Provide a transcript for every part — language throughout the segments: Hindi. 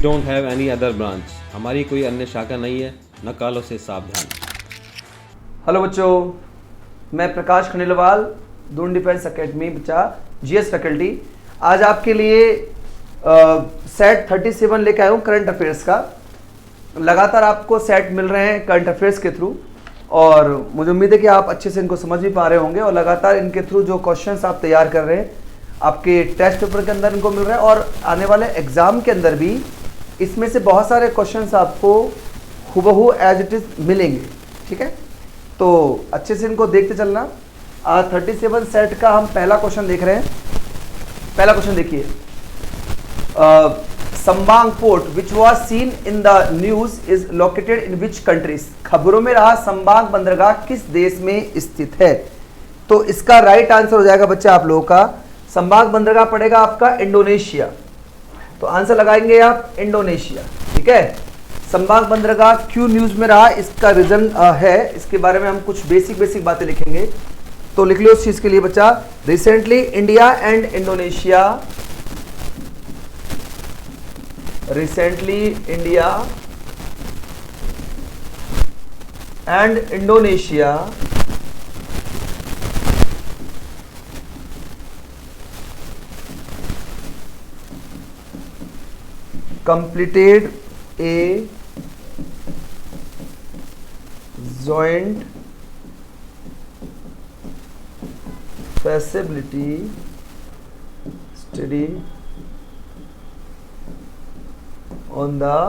don't have any other branch. हमारी कोई अन्य शाखा नहीं है, नकालों से सावधान। हेलो बच्चों, मैं प्रकाश खंडेलवाल, दून डिफेंस एकेडमी बच्चा जीएस फैकल्टी। आज आपके लिए सेट 37 लेके आया हूँ करंट अफेयर्स का। लगातार आपको सेट मिल रहे हैं करंट अफेयर्स के थ्रू और मुझे उम्मीद है कि आप अच्छे से इनको समझ भी पा रहे होंगे और लगातार इनके थ्रू जो क्वेश्चंस आप तैयार कर रहे हैं आपके टेस्ट पेपर के अंदर इनको मिल रहा है और आने वाले एग्ज़ाम के अंदर भी इसमें से बहुत सारे क्वेश्चंस आपको हुबहू एज इट इज़ मिलेंगे। ठीक है, तो अच्छे से इनको देखते चलना। 37 सेट का हम पहला क्वेश्चन देख रहे हैं। पहला क्वेश्चन देखिए, Sabang port which was seen in the news is located in which countries. खबरों में रहा संबांग बंदरगाह किस देश में स्थित है। तो इसका राइट आंसर हो जाएगा बच्चा आप लोगों का, संबांग बंदरगाह पड़ेगा आपका इंडोनेशिया। तो आंसर लगाएंगे आप इंडोनेशिया। ठीक है, संबांग बंदरगाह क्यों न्यूज में रहा, इसका रीजन है, इसके बारे में हम कुछ बेसिक बातें लिखेंगे। तो लिख लो उस चीज के लिए बच्चा, recently India and Indonesia, recently India and Indonesia completed a joint feasibility study on the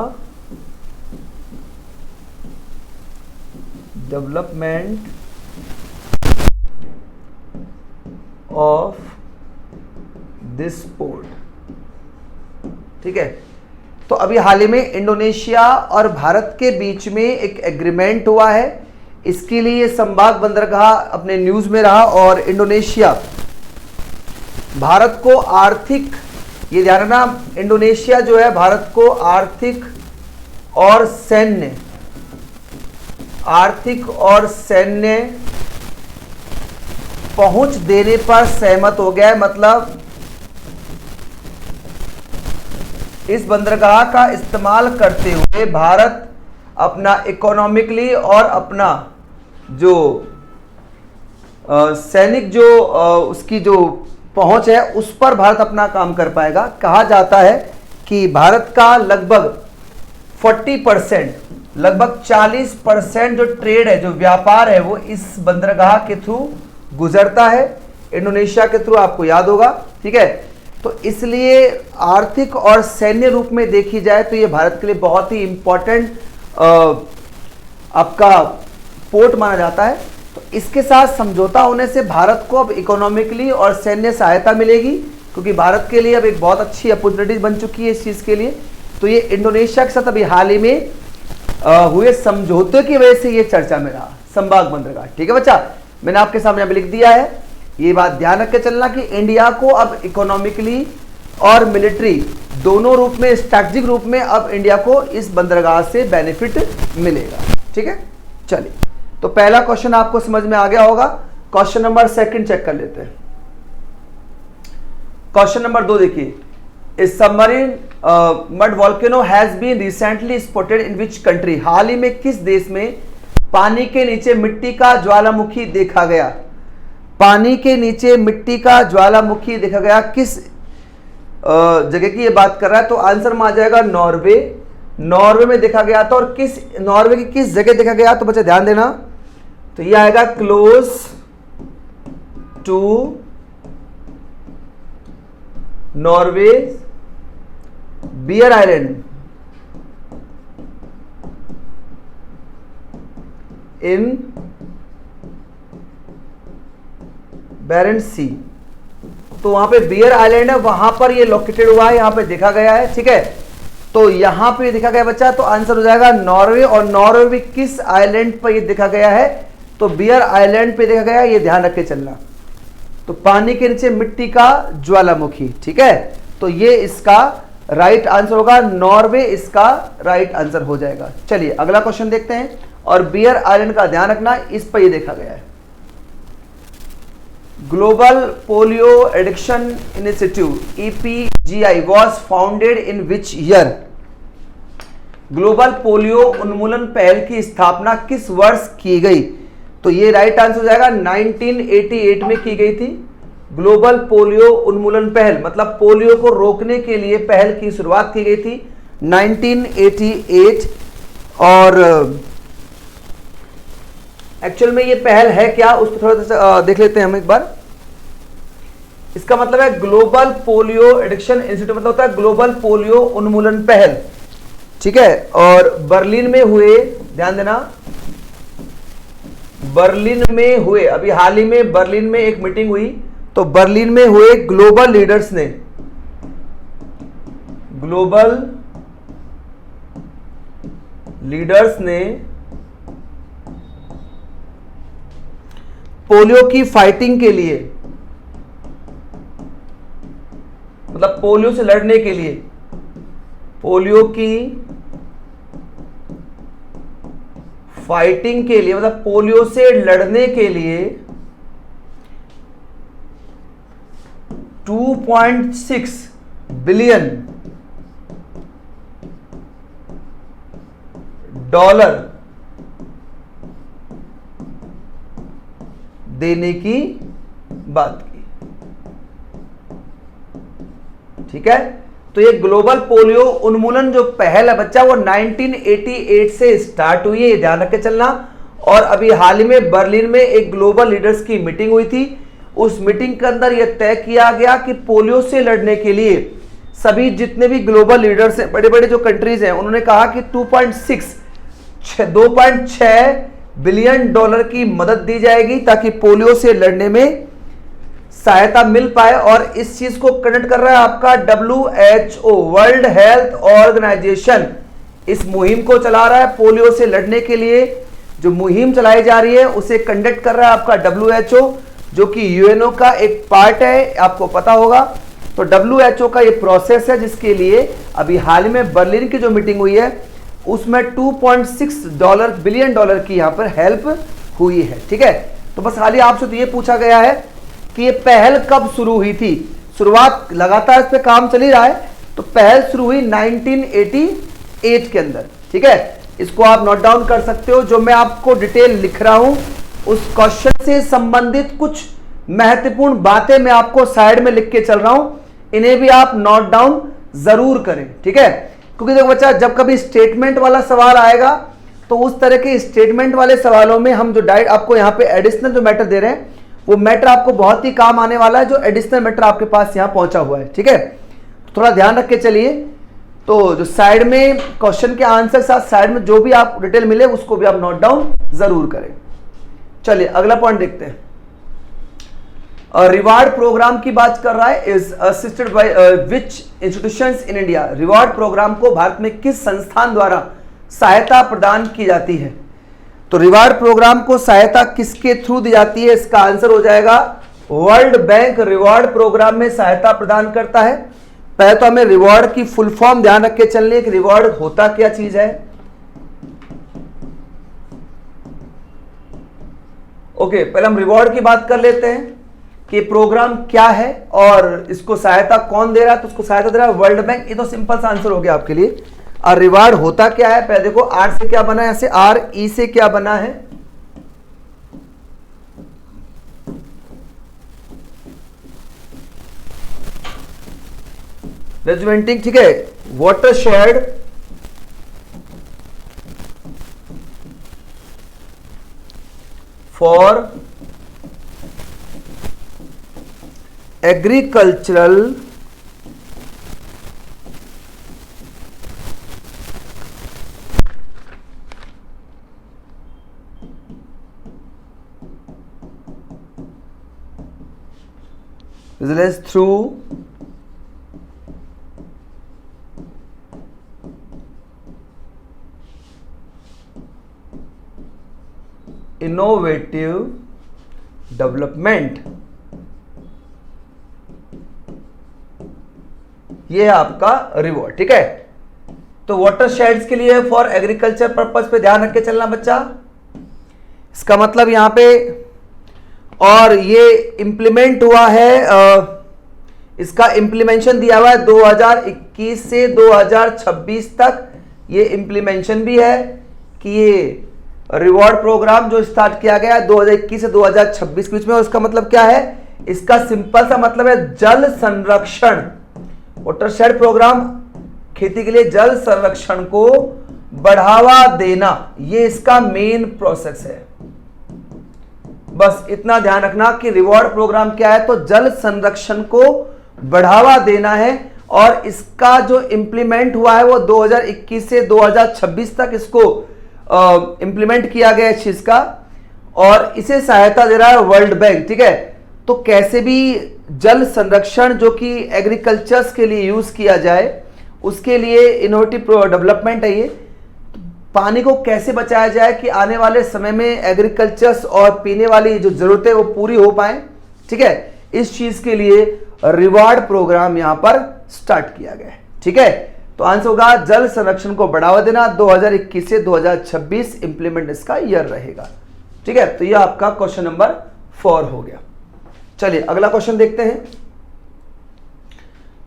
development of this port। ठीक है, तो अभी हाल ही में इंडोनेशिया और भारत के बीच में एक एग्रीमेंट हुआ है, इसके लिए संबांग बंदरगाह अपने न्यूज में रहा और इंडोनेशिया भारत को आर्थिक, ये ध्यान रखना, इंडोनेशिया जो है भारत को आर्थिक और सैन्य पहुंच देने पर सहमत हो गया है। मतलब इस बंदरगाह का इस्तेमाल करते हुए भारत अपना इकोनॉमिकली और अपना जो सैनिक जो उसकी जो पहुंच है उस पर भारत अपना काम कर पाएगा। कहा जाता है कि भारत का लगभग 40%, लगभग 40% जो ट्रेड है, जो व्यापार है, वो इस बंदरगाह के थ्रू गुजरता है, इंडोनेशिया के थ्रू, आपको याद होगा। ठीक है, तो इसलिए आर्थिक और सैन्य रूप में देखी जाए तो ये भारत के लिए बहुत ही इंपॉर्टेंट आपका पोर्ट माना जाता है। तो इसके साथ समझौता होने से भारत को अब इकोनॉमिकली और सैन्य सहायता मिलेगी, क्योंकि भारत के लिए अब एक बहुत अच्छी अपॉर्चुनिटी बन चुकी है इस चीज़ के लिए। तो ये इंडोनेशिया के साथ अभी हाल ही में हुए समझौते की वजह से ये चर्चा में रहा, संबांग बंदरगाह। ठीक है बच्चा, मैंने आपके सामने अभी लिख दिया है, ये बात ध्यान रख के चलना कि इंडिया को अब इकोनॉमिकली और मिलिट्री दोनों रूप में, स्ट्रैटेजिक रूप में अब इंडिया को इस बंदरगाह से बेनिफिट मिलेगा। ठीक है, चलिए, तो पहला क्वेश्चन आपको समझ में आ गया होगा। क्वेश्चन नंबर 2 चेक कर लेते हैं। क्वेश्चन नंबर 2 देखिए, a submarine mud volcano has been recently spotted in which country. हाल ही में किस देश में पानी के नीचे मिट्टी का ज्वालामुखी देखा गया। पानी के नीचे मिट्टी का ज्वालामुखी देखा गया, किस जगह की ये बात कर रहा है। तो आंसर में आ जाएगा नॉर्वे। नॉर्वे में देखा गया था, और किस नॉर्वे की किस जगह देखा गया, तो बच्चे ध्यान देना, तो ये आएगा close to Norway Bear Island in Barents Sea. तो वहां पे बियर आइलैंड है, वहां पर ये लोकेटेड हुआ है, यहां पे देखा गया है। ठीक है, तो यहां पे देखा गया बच्चा, तो आंसर हो जाएगा नॉर्वे। और नॉर्वे किस आइलैंड पर ये देखा गया है, तो बियर आइलैंड पे देखा गया, ये ध्यान रख के चलना। तो पानी के नीचे मिट्टी का ज्वालामुखी। ठीक है, तो ये इसका राइट आंसर होगा, नॉर्वे इसका राइट आंसर हो जाएगा। चलिए अगला क्वेश्चन देखते हैं। और बियर आइलैंड का ध्यान रखना, इस पर ये देखा गया है। Global polio addiction institute EPGI was founded in which year? Global polio उन्मूलन पहल की स्थापना किस वर्ष की गई? तो ये राइट आंसर हो जाएगा 1988 में की गई थी। ग्लोबल पोलियो उन्मूलन पहल मतलब पोलियो को रोकने के लिए पहल की शुरुआत की गई थी 1988। और एक्चुअल में ये पहल है क्या, उसको थोड़ा सा देख लेते हैं हम एक बार। इसका मतलब है ग्लोबल पोलियो एडिक्शन इंस्टीट्यूट, मतलब होता है ग्लोबल पोलियो उन्मूलन पहल, ठीक है। और बर्लिन में हुए, ध्यान देना, बर्लिन में हुए, अभी हाल ही में बर्लिन में एक मीटिंग हुई, तो बर्लिन में हुए ग्लोबल लीडर्स ने, ग्लोबल लीडर्स ने पोलियो की फाइटिंग के लिए, मतलब पोलियो से लड़ने के लिए, पोलियो की फाइटिंग के लिए, मतलब पोलियो से लड़ने के लिए 2.6 बिलियन डॉलर देने की बात की, ठीक है। तो ये ग्लोबल पोलियो उन्मूलन जो पहल है बच्चा वो 1988 से स्टार्ट हुई है, ये ध्यान रख के चलना। और अभी हाल ही में बर्लिन में एक ग्लोबल लीडर्स की मीटिंग हुई थी, उस मीटिंग के अंदर यह तय किया गया कि पोलियो से लड़ने के लिए सभी जितने भी ग्लोबल लीडर्स हैं, बड़े बड़े जो कंट्रीज हैं, उन्होंने कहा कि 2.6 बिलियन डॉलर की मदद दी जाएगी ताकि पोलियो से लड़ने में सहायता मिल पाए। और इस चीज को कंडक्ट कर रहा है आपका WHO, वर्ल्ड हेल्थ ऑर्गेनाइजेशन, इस मुहिम को चला रहा है। पोलियो से लड़ने के लिए जो मुहिम चलाई जा रही है उसे कंडक्ट कर रहा है आपका WHO, जो कि UNO का एक पार्ट है, आपको पता होगा। तो WHO का ये प्रोसेस है जिसके लिए अभी हाल में बर्लिन की जो मीटिंग हुई है उसमें 2.6 बिलियन डॉलर की यहां पर हेल्प हुई है, ठीक है। तो बस हाल ही आपसे तो ये पूछा गया है कि ये पहल कब शुरू हुई थी। शुरुआत लगातार इस पे काम चल ही रहा है, तो पहल शुरू हुई 1988 के अंदर, ठीक है। इसको आप नोट डाउन कर सकते हो। जो मैं आपको डिटेल लिख रहा हूं उस क्वेश्चन से संबंधित कुछ महत्वपूर्ण बातें मैं आपको साइड में लिख के चल रहा हूं, इन्हें भी आप नोट डाउन जरूर करें, ठीक है। क्योंकि देखो बच्चा, जब कभी स्टेटमेंट वाला सवाल आएगा तो उस तरह के स्टेटमेंट वाले सवालों में हम जो डाइट आपको यहाँ पे एडिशनल जो मैटर दे रहे हैं वो मैटर आपको बहुत ही काम आने वाला है, जो एडिशनल मैटर आपके पास यहाँ पहुंचा हुआ है, ठीक है। तो थोड़ा ध्यान रख के चलिए। तो जो साइड में क्वेश्चन के आंसर साथ साइड में जो भी आप डिटेल मिले उसको भी आप नोट डाउन जरूर करें। चलिए अगला पॉइंट देखते हैं। रिवार्ड प्रोग्राम की बात कर रहा है, is assisted by which institutions in India. Reward program को भारत में किस संस्थान द्वारा सहायता प्रदान की जाती है? तो रिवार्ड प्रोग्राम को सहायता किसके थ्रू दी जाती है? इसका आंसर हो जाएगा वर्ल्ड बैंक रिवार्ड प्रोग्राम में सहायता प्रदान करता है। पहले तो हमें रिवार्ड की फुल फॉर्म ध्यान रख के चलनी कि रिवार्ड होता क्या चीज है। ओके, पहले हम रिवार्ड की बात कर लेते हैं कि प्रोग्राम क्या है और इसको सहायता कौन दे रहा है। तो उसको सहायता दे रहा है वर्ल्ड बैंक। ये तो सिंपल सा आंसर हो गया आपके लिए। और रिवार्ड होता क्या है? पहले देखो आर से क्या बना है, ऐसे RE से क्या बना है, रेजिमेंटिंग, ठीक है। Watershed for agricultural vigilance through innovative development, ये है आपका रिवॉर्ड, ठीक है। तो वाटर शेड्स के लिए फॉर एग्रीकल्चर पर्पस पे ध्यान रख के चलना बच्चा। इसका मतलब यहां पे, और ये इंप्लीमेंट हुआ है, इसका इंप्लीमेंटेशन दिया हुआ है 2021 से 2026 तक ये इम्प्लीमेंशन भी है कि ये रिवॉर्ड प्रोग्राम जो स्टार्ट किया गया है 2021 से 2026 के बीच में, उसका मतलब क्या है? इसका सिंपल सा मतलब है जल संरक्षण। वाटरशेड प्रोग्राम खेती के लिए जल संरक्षण को बढ़ावा देना, ये इसका मेन प्रोसेस है। बस इतना ध्यान रखना कि रिवॉर्ड प्रोग्राम क्या है, तो जल संरक्षण को बढ़ावा देना है, और इसका जो इंप्लीमेंट हुआ है वो 2021 से 2026 तक इसको इंप्लीमेंट किया गया इस चीज का, और इसे सहायता दे रहा है वर्ल्ड बैंक। ठीक है, तो कैसे भी जल संरक्षण जो कि एग्रीकल्चर्स के लिए यूज किया जाए, उसके लिए इनोवेटिव डेवलपमेंट है ये। पानी को कैसे बचाया जाए कि आने वाले समय में एग्रीकल्चर्स और पीने वाली जो जरूरतें वो पूरी हो पाए। ठीक है, इस चीज के लिए रिवार्ड प्रोग्राम यहां पर स्टार्ट किया गया है। ठीक है, तो आंसर होगा जल संरक्षण को बढ़ावा देना, 2021 से 2026 इंप्लीमेंट इसका ईयर रहेगा। ठीक है, तो ये आपका क्वेश्चन नंबर 4 हो गया। चलिए अगला क्वेश्चन देखते हैं।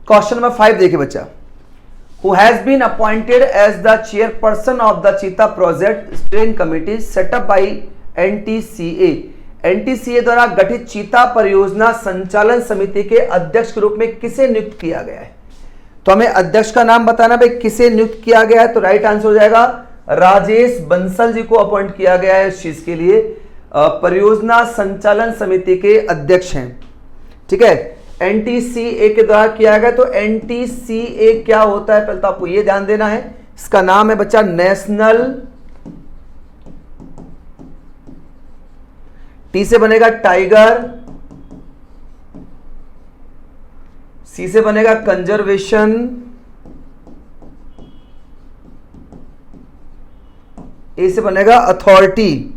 क्वेश्चन नंबर 5 देखिए बच्चा, who has been appointed as the chairperson of the Cheetah Project Steering Committee set up by NTCA। NTCA द्वारा गठित चीता परियोजना संचालन समिति के अध्यक्ष के रूप में किसे नियुक्त किया गया है? तो हमें अध्यक्ष का नाम बताना भाई, किसे नियुक्त किया गया है, तो राइट आंसर हो जाएगा राजेश बंसल जी को अपॉइंट किया गया है इस चीज के लिए। परियोजना संचालन समिति के अध्यक्ष हैं। ठीक है, एनटीसीए के द्वारा किया गया। तो एनटीसीए क्या होता है, पहले तो आपको यह ध्यान देना है, इसका नाम है बच्चा नेशनल, टी से बनेगा टाइगर, सी से बनेगा कंजर्वेशन, ए से बनेगा अथॉरिटी।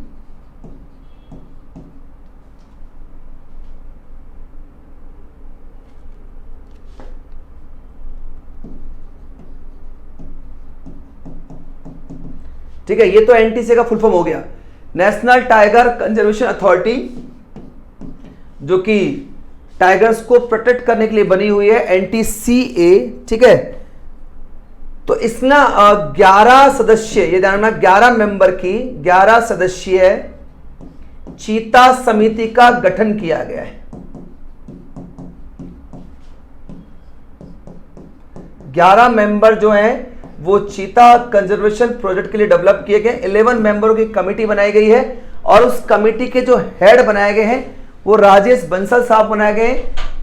ठीक है, ये तो एनटीसी का फुल फॉर्म हो गया, नेशनल टाइगर कंजर्वेशन अथॉरिटी, जो कि टाइगर्स को प्रोटेक्ट करने के लिए बनी हुई है, एनटीसीए। ठीक है, तो इसमें 11 सदस्य, ये ध्यान रखना 11 मेंबर की 11 सदस्यीय चीता समिति का गठन किया गया है। 11 मेंबर जो हैं वो चीता कंजर्वेशन प्रोजेक्ट के लिए डेवलप किए गए। 11 मेंबरों की कमेटी बनाई गई है, और उस कमेटी के जो हेड बनाए गए हैं वो राजेश बंसल साहब बनाए गए।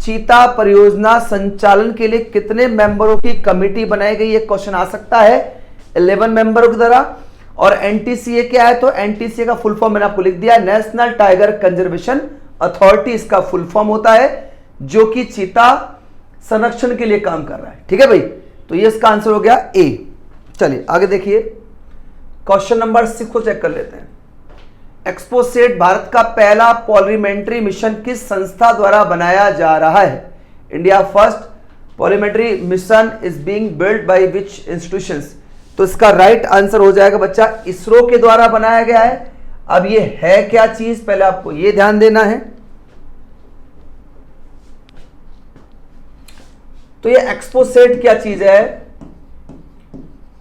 चीता परियोजना संचालन के लिए कितने मेंबरों की कमेटी बनाई गई, ये क्वेश्चन आ सकता है 11 मेंबरों की तरह। और एनटीसीए क्या है, तो एनटीसीए का फुल फॉर्म मैंने आपको लिख दिया, नेशनल टाइगर कंजर्वेशन अथॉरिटी इसका फुल फॉर्म होता है, जो कि चीता संरक्षण के लिए काम कर रहा है। ठीक है भाई, तो ये इसका आंसर हो गया ए। चलिए आगे देखिए, क्वेश्चन नंबर 6 को चेक कर लेते हैं। एक्सपोसेट भारत का पहला पॉलीमेंट्री मिशन किस संस्था द्वारा बनाया जा रहा है? India first polarimetry mission is being build by which institutions? तो इसका राइट आंसर हो जाएगा बच्चा इसरो के द्वारा बनाया गया है। अब ये है क्या चीज, पहले आपको ये ध्यान देना है। तो ये एक्सपोसेट क्या चीज है,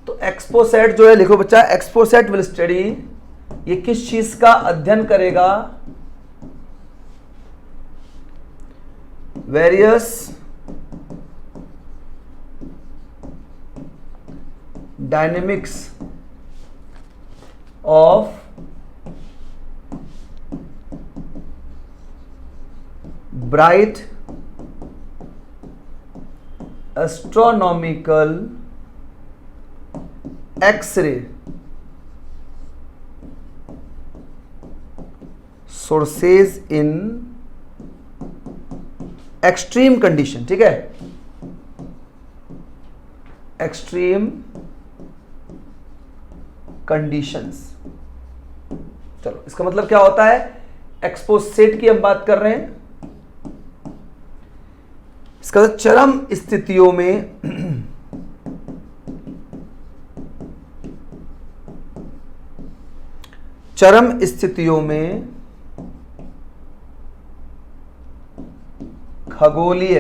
तो एक्सपोसेट जो है, लिखो बच्चा, एक्सपोसेट विल स्टडी, ये किस चीज का अध्ययन करेगा? Various dynamics of bright astronomical X-ray sources in extreme condition. ठीक है, एक्सट्रीम कंडीशंस। चलो इसका मतलब क्या होता है, एक्सपोसेट की हम बात कर रहे हैं, इसका मतलब चरम स्थितियों में चरम स्थितियों में खगोलीय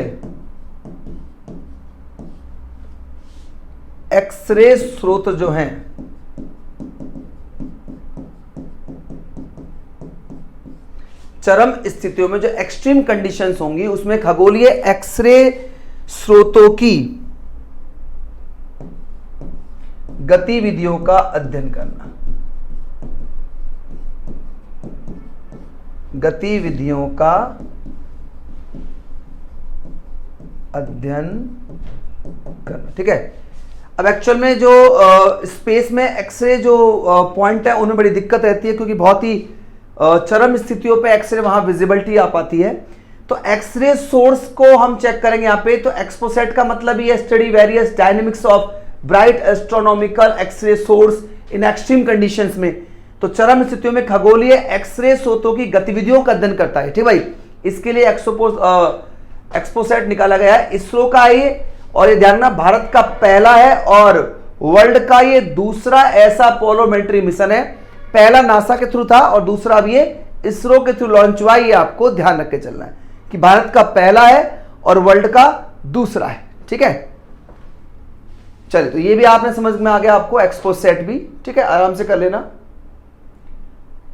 एक्सरे स्रोत जो हैं, चरम स्थितियों में जो एक्सट्रीम कंडीशंस होंगी उसमें खगोलीय एक्सरे स्रोतों की गतिविधियों का अध्ययन करना, गतिविधियों का अध्ययन करना। ठीक है, अब एक्चुअल में जो स्पेस में एक्सरे जो पॉइंट है उनमें बड़ी दिक्कत रहती है, क्योंकि बहुत ही चरम स्थितियों पे एक्सरे वहां विजिबिलिटी आ पाती है। तो एक्सरे सोर्स को हम चेक करेंगे यहाँ पे। तो एक्सपोसेट का मतलब ही है study various dynamics of bright astronomical X-ray source in extreme conditions में। तो चरम स्थितियों में खगोलीय एक्सरे स्रोतों की गतिविधियों का अध्ययन करता है। ठीक भाई, इसके लिए एक्सपोसेट निकाला गया है, इसरो का ये, और ये ध्यान रखना भारत का पहला है और वर्ल्ड का ये दूसरा ऐसा पोलोमेट्री मिशन है। पहला नासा के थ्रू था और दूसरा अब ये इसरो के थ्रू लॉन्च हुआ। ये आपको ध्यान रख के चलना है कि भारत का पहला है और वर्ल्ड का दूसरा है। ठीक है, चलिए, तो ये भी आपने समझ में आ गया आपको, एक्सपोसेट भी। ठीक है, आराम से कर लेना,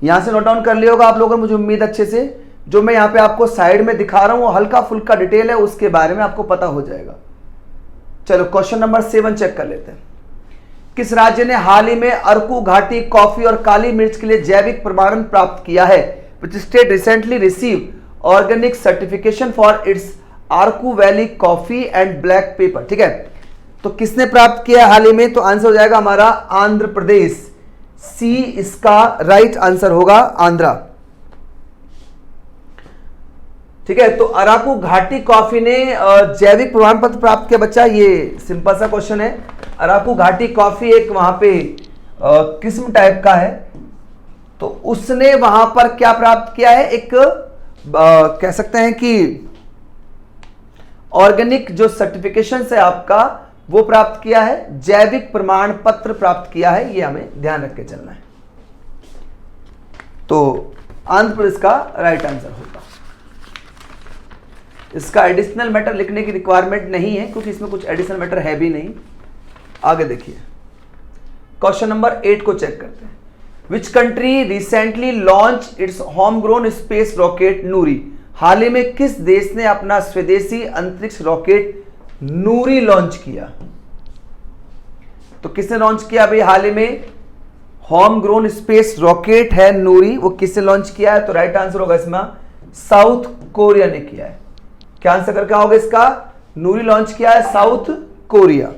यहां से नोट डाउन कर लिया होगा आप लोगों ने, मुझे उम्मीद अच्छे से। जो मैं यहां पे आपको साइड में दिखा रहा हूं वो हल्का फुल्का डिटेल है, उसके बारे में आपको पता हो जाएगा। चलो क्वेश्चन नंबर 7 चेक कर लेते हैं। किस राज्य ने हाल ही में अरकू घाटी कॉफी और काली मिर्च के लिए जैविक प्रमाणन प्राप्त किया है? Which state recently receive organic certification for its Araku valley coffee and black pepper. ठीक है, तो किसने प्राप्त किया हाल ही में? तो आंसर हो जाएगा हमारा आंध्र प्रदेश। सी इसका राइट आंसर होगा, आंध्रा। ठीक है, तो अराकू घाटी कॉफी ने जैविक प्रमाण पत्र प्राप्त किया। बच्चा ये सिंपल सा क्वेश्चन है। अराकू घाटी कॉफी एक वहां पे किस्म टाइप का है, तो उसने वहां पर क्या प्राप्त किया है? एक कह सकते हैं कि ऑर्गेनिक जो सर्टिफिकेशन है आपका वो प्राप्त किया है, जैविक प्रमाण पत्र प्राप्त किया है। ये हमें ध्यान रख के चलना है। तो आंध्र प्रदेश का राइट आंसर होगा। इसका एडिशनल मैटर लिखने की रिक्वायरमेंट नहीं है, क्योंकि इसमें कुछ एडिशनल मैटर है भी नहीं। आगे देखिए, क्वेश्चन नंबर 8 को चेक करते हैं। Which country recently launch its home grown space rocket Nuri? हाल ही में किस देश ने अपना स्वदेशी अंतरिक्ष रॉकेट नूरी लॉन्च किया? तो किसने लॉन्च किया भाई हाल ही में? होम ग्रोन स्पेस रॉकेट है नूरी, वो किसने लॉन्च किया है? तो राइट आंसर होगा इसमें साउथ कोरिया ने किया है। क्या आंसर करके आओगे इसका? नूरी लॉन्च किया है साउथ कोरिया।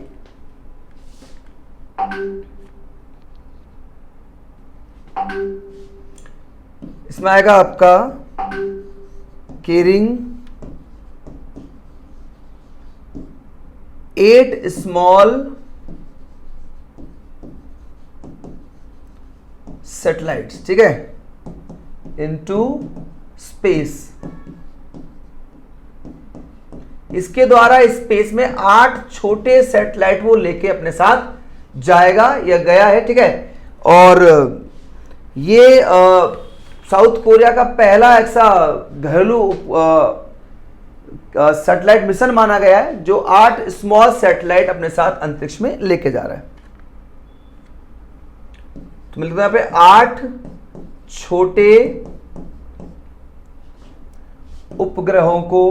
इसमें आएगा आपका केरिंग 8 स्मॉल सैटेलाइट्स, ठीक है, इनटू स्पेस। इसके द्वारा स्पेस में 8 छोटे सैटेलाइट वो लेके अपने साथ जाएगा या गया है। ठीक है, और ये साउथ कोरिया का पहला ऐसा घरेलू सैटेलाइट मिशन माना गया है जो 8 स्मॉल सैटेलाइट अपने साथ अंतरिक्ष में लेके जा रहा है। तो मिलता है यहां पे 8 छोटे उपग्रहों को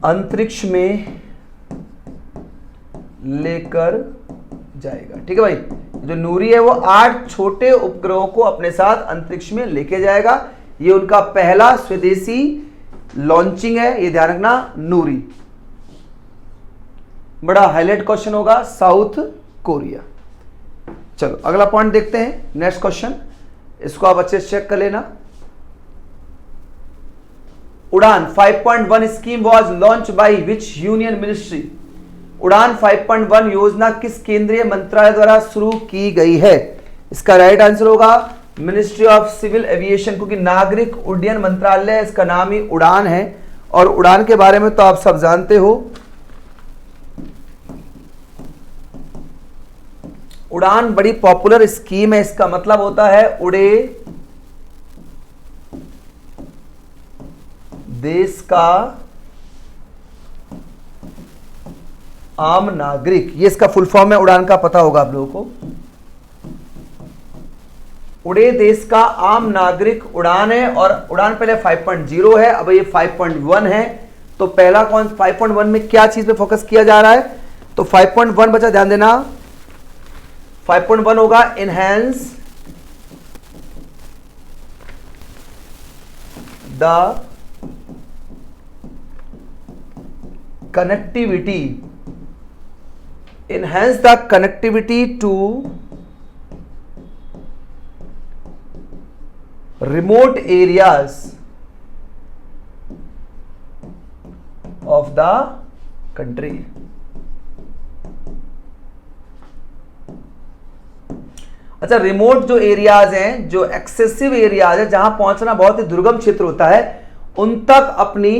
अंतरिक्ष में लेकर जाएगा। ठीक है भाई, जो नूरी है वो 8 छोटे उपग्रहों को अपने साथ अंतरिक्ष में लेके जाएगा। ये उनका पहला स्वदेशी लॉन्चिंग है, ये ध्यान रखना, नूरी। बड़ा हाईलाइट क्वेश्चन होगा, साउथ कोरिया। चलो अगला पॉइंट देखते हैं, नेक्स्ट क्वेश्चन, इसको आप अच्छे से चेक कर लेना। उड़ान 5.1 scheme was launch by which union ministry? उड़ान 5.1 योजना किस केंद्रीय मंत्रालय द्वारा शुरू की गई है? इसका राइट आंसर होगा मिनिस्ट्री ऑफ सिविल एविएशन, क्योंकि नागरिक उड्डयन मंत्रालय इसका नाम ही उड़ान है। और उड़ान के बारे में तो आप सब जानते हो, उड़ान बड़ी पॉपुलर स्कीम है। इसका मतलब होता है उड़े देश का आम नागरिक, ये इसका फुल फॉर्म है, उड़ान का पता होगा आप लोगों को। उड़े देश का आम नागरिक उड़ान है, और उड़ान पहले 5.0 है, अब ये 5.1 है। तो पहला कौन 5.1 में क्या चीज पे फोकस किया जा रहा है? तो 5.1 बचा, ध्यान देना, 5.1 होगा enhance the connectivity, enhance the connectivity to remote areas of the country। अच्छा, रिमोट जो एरियाज हैं, जो एक्सेसिव एरियाज है, जहां पहुंचना बहुत ही दुर्गम क्षेत्र होता है, उन तक अपनी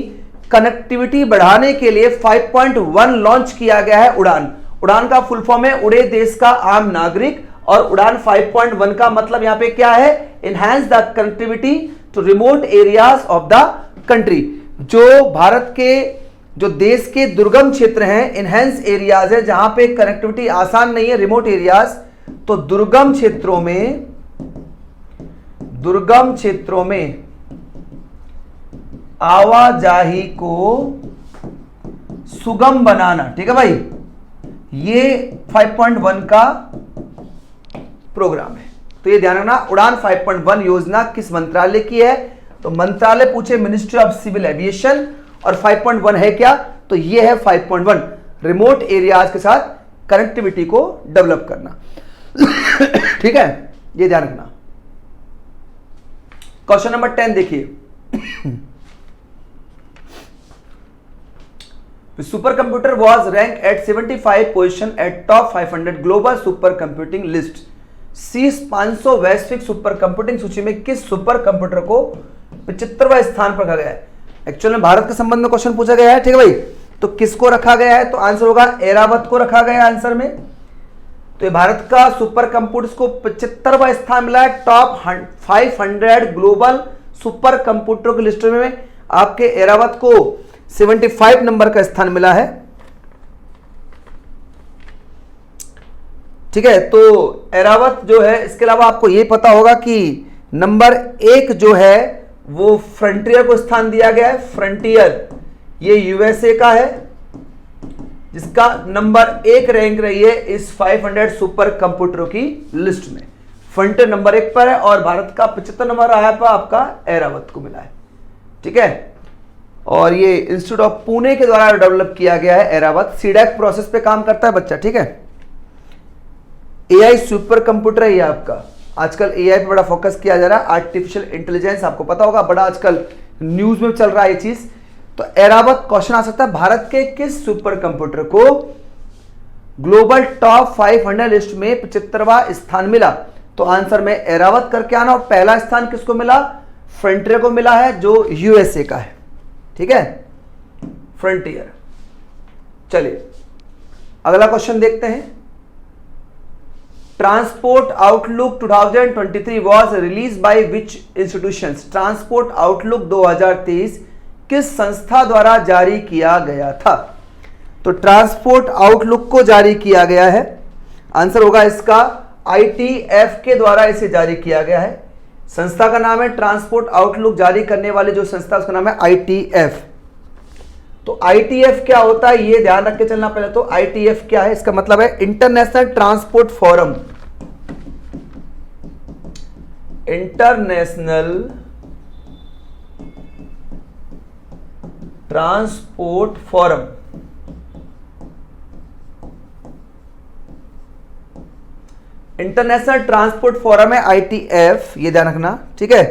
कनेक्टिविटी बढ़ाने के लिए 5.1 लॉन्च किया गया है उड़ान। उड़ान का फुल फॉर्म है उड़े देश का आम नागरिक, और उड़ान 5.1 का मतलब यहां पे क्या है? Enhance the connectivity to remote areas of the country. जो भारत के, जो देश के दुर्गम क्षेत्र हैं, इनहैंस एरियाज है, जहां पे कनेक्टिविटी आसान नहीं है, रिमोट एरियाज। तो दुर्गम क्षेत्रों में आवाजाही को सुगम बनाना, ठीक है भाई, ये 5.1 का प्रोग्राम है। तो ये ध्यान रखना, उड़ान 5.1 योजना किस मंत्रालय की है? तो मंत्रालय पूछे मिनिस्ट्री ऑफ सिविल एविएशन, और 5.1 है क्या? तो ये है 5.1, रिमोट एरियाज के साथ कनेक्टिविटी को डेवलप करना। ठीक है, ये ध्यान रखना। क्वेश्चन नंबर 10 देखिए। Super computer was rank at 75 position at top 500 global super computing list. शीर्ष 500 वैश्विक सुपर कंप्यूटिंग सूची में किस सुपर कंप्यूटर को 75वां स्थान पर रखा गया है? एक्चुअल में भारत के संबंध में क्वेश्चन पूछा गया है, ठीक है भाई। तो किसको रखा गया है? तो आंसर होगा एरावत को रखा गया आंसर में। तो ये भारत का सुपर कंप्यूटर्स को 75वां स्थान मिला है टॉप 500 ग्लोबल सुपर कंप्यूटर की लिस्ट में। आपके एरावत को 75 नंबर का स्थान मिला है, ठीक है। तो एरावत जो है, इसके अलावा आपको यह पता होगा कि नंबर 1 जो है वो फ्रंटियर को स्थान दिया गया है। फ्रंटियर ये यूएसए का है, जिसका नंबर 1 रैंक रही है इस 500 सुपर कंप्यूटरों की लिस्ट में। फ्रंटियर नंबर 1 पर है, और भारत का 75 नंबर आया पर आपका एरावत को मिला है, ठीक है। और ये इंस्टीट्यूट ऑफ पुणे के द्वारा डेवलप किया गया है एरावत। सीडैक प्रोसेस पे काम करता है बच्चा, ठीक है। एआई सुपर कंप्यूटर है ये आपका। आजकल एआई पे बड़ा फोकस किया जा रहा है, आर्टिफिशियल इंटेलिजेंस, आपको पता होगा, बड़ा आजकल न्यूज में चल रहा है ये चीज। तो एरावत क्वेश्चन आ सकता है, भारत के किस सुपर कंप्यूटर को ग्लोबल टॉप 500 लिस्ट में 75वां स्थान मिला? तो आंसर में एरावत करके आना, और पहला स्थान किसको मिला? फ्रंटियर को मिला है, जो यूएसए का है, ठीक है, फ्रंटियर। चलिए अगला क्वेश्चन देखते हैं। Transport outlook 2023 was release by which institutions? Transport outlook 2023 किस संस्था द्वारा जारी किया गया था? तो ट्रांसपोर्ट आउटलुक को जारी किया गया है, आंसर होगा इसका ITF के द्वारा इसे जारी किया गया है। संस्था का नाम है ट्रांसपोर्ट आउटलुक, जारी करने वाली जो संस्था उसका नाम है ITF। तो ITF क्या होता है ये ध्यान रख के चलना। पहले तो ITF क्या है, इसका मतलब है international transport forum. International transport forum, international transport forum है ITF, ये ध्यान रखना, ठीक है।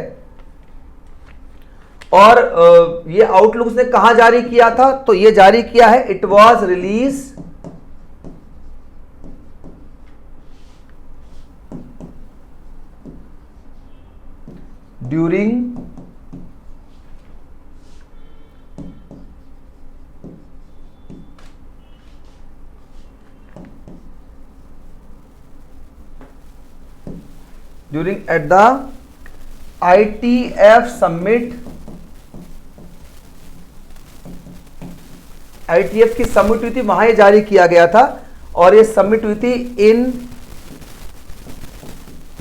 और ये आउटलुक ने कहां जारी किया था? तो ये जारी किया है, it was release during at the ITF summit ITF की समिट हुई थी, वहां ये जारी किया गया था और ये समिट हुई थी इन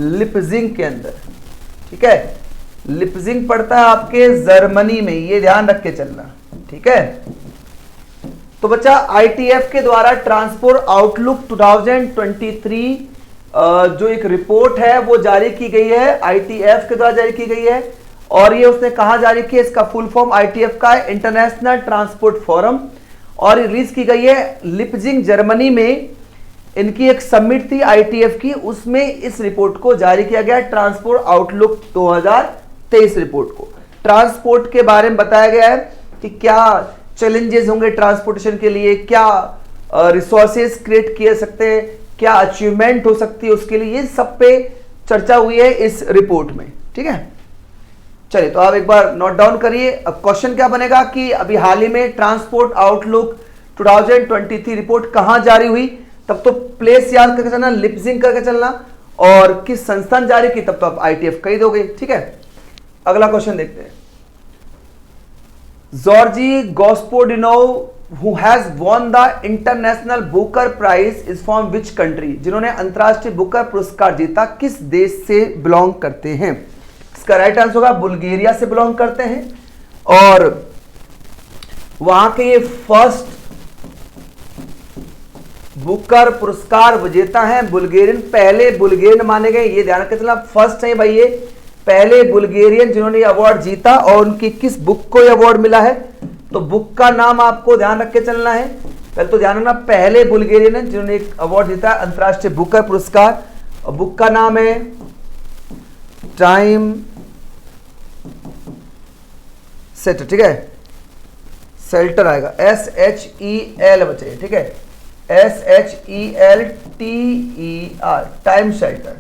लिप्जिंग के अंदर। ठीक है, लिप्जिंग पड़ता है आपके जर्मनी में, ये ध्यान रख के चलना। ठीक है, तो बच्चा आईटीएफ के द्वारा ट्रांसपोर्ट आउटलुक 2023 जो एक रिपोर्ट है वो जारी की गई है, आईटीएफ के द्वारा जारी की गई है। और ये उसने कहा जारी की, इसका फुल फॉर्म आईटीएफ का है इंटरनेशनल ट्रांसपोर्ट फोरम, और रिलीज की गई है लिप्जिंग जर्मनी में। इनकी एक समिट थी आईटीएफ की, उसमें इस रिपोर्ट को जारी किया गया, ट्रांसपोर्ट आउटलुक 2023 रिपोर्ट को। ट्रांसपोर्ट के बारे में बताया गया है कि क्या चैलेंजेस होंगे ट्रांसपोर्टेशन के लिए, क्या रिसोर्सेज क्रिएट किए सकते हैं, क्या अचीवमेंट हो सकती है उसके लिए, ये सब पे चर्चा हुई है इस रिपोर्ट में। ठीक है, चलिए तो आप एक बार नोट डाउन करिए। अब क्वेश्चन क्या बनेगा कि अभी हाल ही में ट्रांसपोर्ट आउटलुक 2023 रिपोर्ट कहां जारी हुई, तब तो प्लेस याद करके चलना, लिप्जिंग करके चलना, और किस संस्थान जारी की, तब तो आप आईटीएफ कह ही दोगे। ठीक है, अगला क्वेश्चन देखते हैं। Georgi Gospodinov who has won the international Booker Prize is from which country? जिन्होंने अंतरराष्ट्रीय बुकर पुरस्कार जीता किस देश से बिलोंग करते हैं? इसका राइट आंसर होगा बुल्गारिया से बिलोंग करते हैं, और वहां के ये फर्स्ट बुकर पुरस्कार विजेता हैं बुल्गारियन, पहले बुल्गारियन माने गए, ये ध्यान रखना चलना, फर्स्ट है भाई ये पहले बुल्गारियन जिन्होंने अवार्ड जीता। और उनकी किस बुक को ये अवार्ड मिला है, तो बुक का नाम आपको ध्यान रख के चलना है। पहले तो ध्यान रखना, पहले बुल्गारियन है जिन्होंने एक अवार्ड जीता अंतरराष्ट्रीय बुकर पुरस्कार, और बुक का नाम है टाइम सेटर। ठीक है, सेल्टर आएगा, SHEL बचे। ठीक है, SHELTER, टाइम शेल्टर,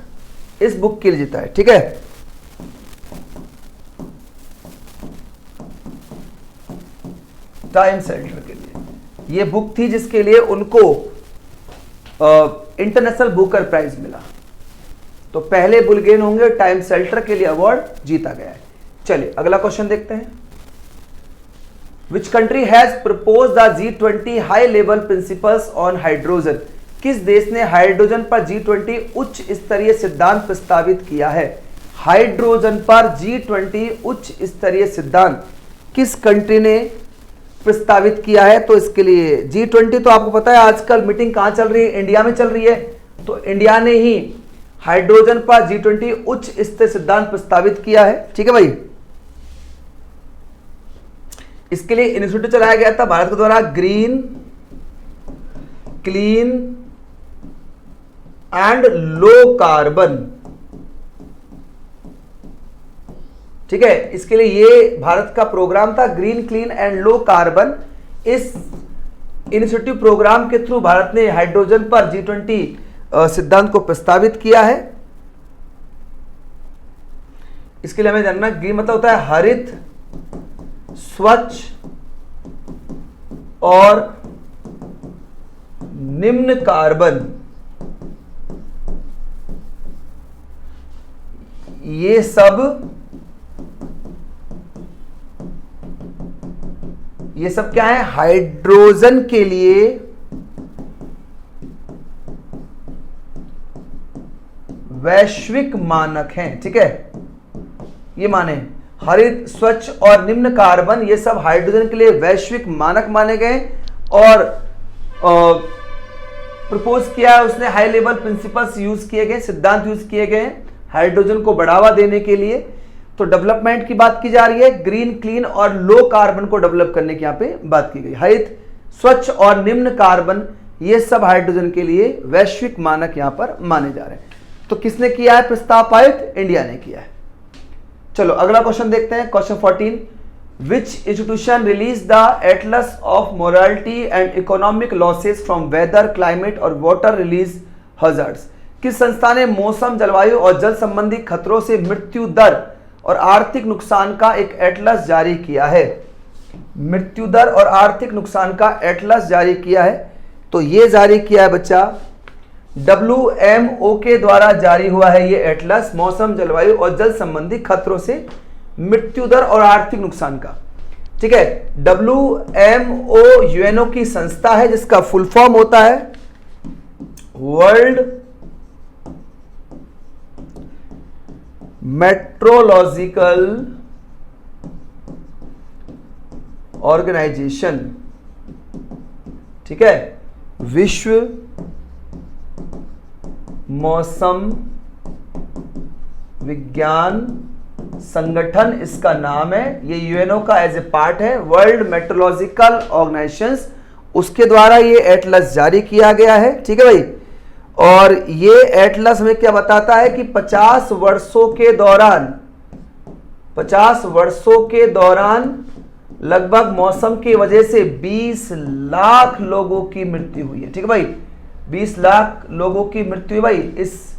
इस बुक के लिए जीता है। ठीक है, टाइम शेल्टर के लिए ये बुक थी जिसके लिए उनको इंटरनेशनल बुकर प्राइज मिला। तो पहले बुल्गारियन होंगे, टाइम शेल्टर के लिए अवार्ड जीता गया है। चलिए अगला क्वेश्चन देखते हैं। Which country has proposed the G20 high level principles on hydrogen? किस देश ने हाइड्रोजन पर G20 उच्च स्तरीय सिद्धांत प्रस्तावित किया है? हाइड्रोजन पर G20 उच्च स्तरीय सिद्धांत किस कंट्री ने प्रस्तावित किया है? तो इसके लिए G20 तो आपको पता है आजकल मीटिंग कहां चल रही है, इंडिया में चल रही है। तो इंडिया ने ही हाइड्रोजन पर G20 उच्च स्तरीय सिद्धांत प्रस्तावित किया है। ठीक है भाई, इसके लिए इनिशिएटिव चलाया गया था भारत के द्वारा, green clean and low carbon. ठीक है, इसके लिए ये भारत का प्रोग्राम था, green clean and low carbon. इस इनिशिएटिव प्रोग्राम के थ्रू भारत ने हाइड्रोजन पर G20 सिद्धांत को प्रस्तावित किया है। इसके लिए हमें जानना, ग्रीन मतलब होता है हरित, स्वच्छ और निम्न कार्बन। ये सब क्या है? हाइड्रोजन के लिए वैश्विक मानक हैं। ठीक है, ये माने हरित, स्वच्छ और निम्न कार्बन, ये सब हाइड्रोजन के लिए वैश्विक मानक माने गए। और प्रपोज किया है उसने, हाई लेवल प्रिंसिपल्स यूज किए गए, सिद्धांत यूज किए गए हाइड्रोजन को बढ़ावा देने के लिए। तो डेवलपमेंट की बात की जा रही है, ग्रीन क्लीन और लो कार्बन को डेवलप करने की यहां पे बात की गई। हरित, स्वच्छ और निम्न कार्बन, ये सब हाइड्रोजन के लिए वैश्विक मानक यहां पर माने जा रहे हैं। तो किसने किया है प्रस्ताव पारित? इंडिया ने किया है। चलो अगला क्वेश्चन देखते हैं, question 14। Which institution release the atlas of morality and economic losses from weather, climate और वाटर रिलीज हजार्ड्स? किस संस्था ने मौसम, जलवायु और जल संबंधी खतरों से मृत्यु दर और आर्थिक नुकसान का एक एटलस जारी किया है? मृत्यु दर और आर्थिक नुकसान का एटलस जारी किया है। तो ये जारी किया है बच्चा WMO के द्वारा जारी हुआ है ये एटलस, मौसम, जलवायु और जल संबंधी खतरों से मृत्यु दर और आर्थिक नुकसान का। ठीक है। WMO यूएनओ की संस्था है जिसका फुल फॉर्म होता है वर्ल्ड मेट्रोलॉजिकल ऑर्गेनाइजेशन, ठीक है। विश्व मौसम विज्ञान संगठन इसका नाम है। ये यूएनओ का एज ए पार्ट है, वर्ल्ड मेट्रोलॉजिकल ऑर्गेनाइजेशन, उसके द्वारा ये एटलस जारी किया गया है, ठीक है भाई। और ये एटलस हमें क्या बताता है कि 50 वर्षों के दौरान लगभग मौसम की वजह से 20 लाख लोगों की मृत्यु हुई है, ठीक है भाई। 20 लाख लोगों की मृत्यु भाई इस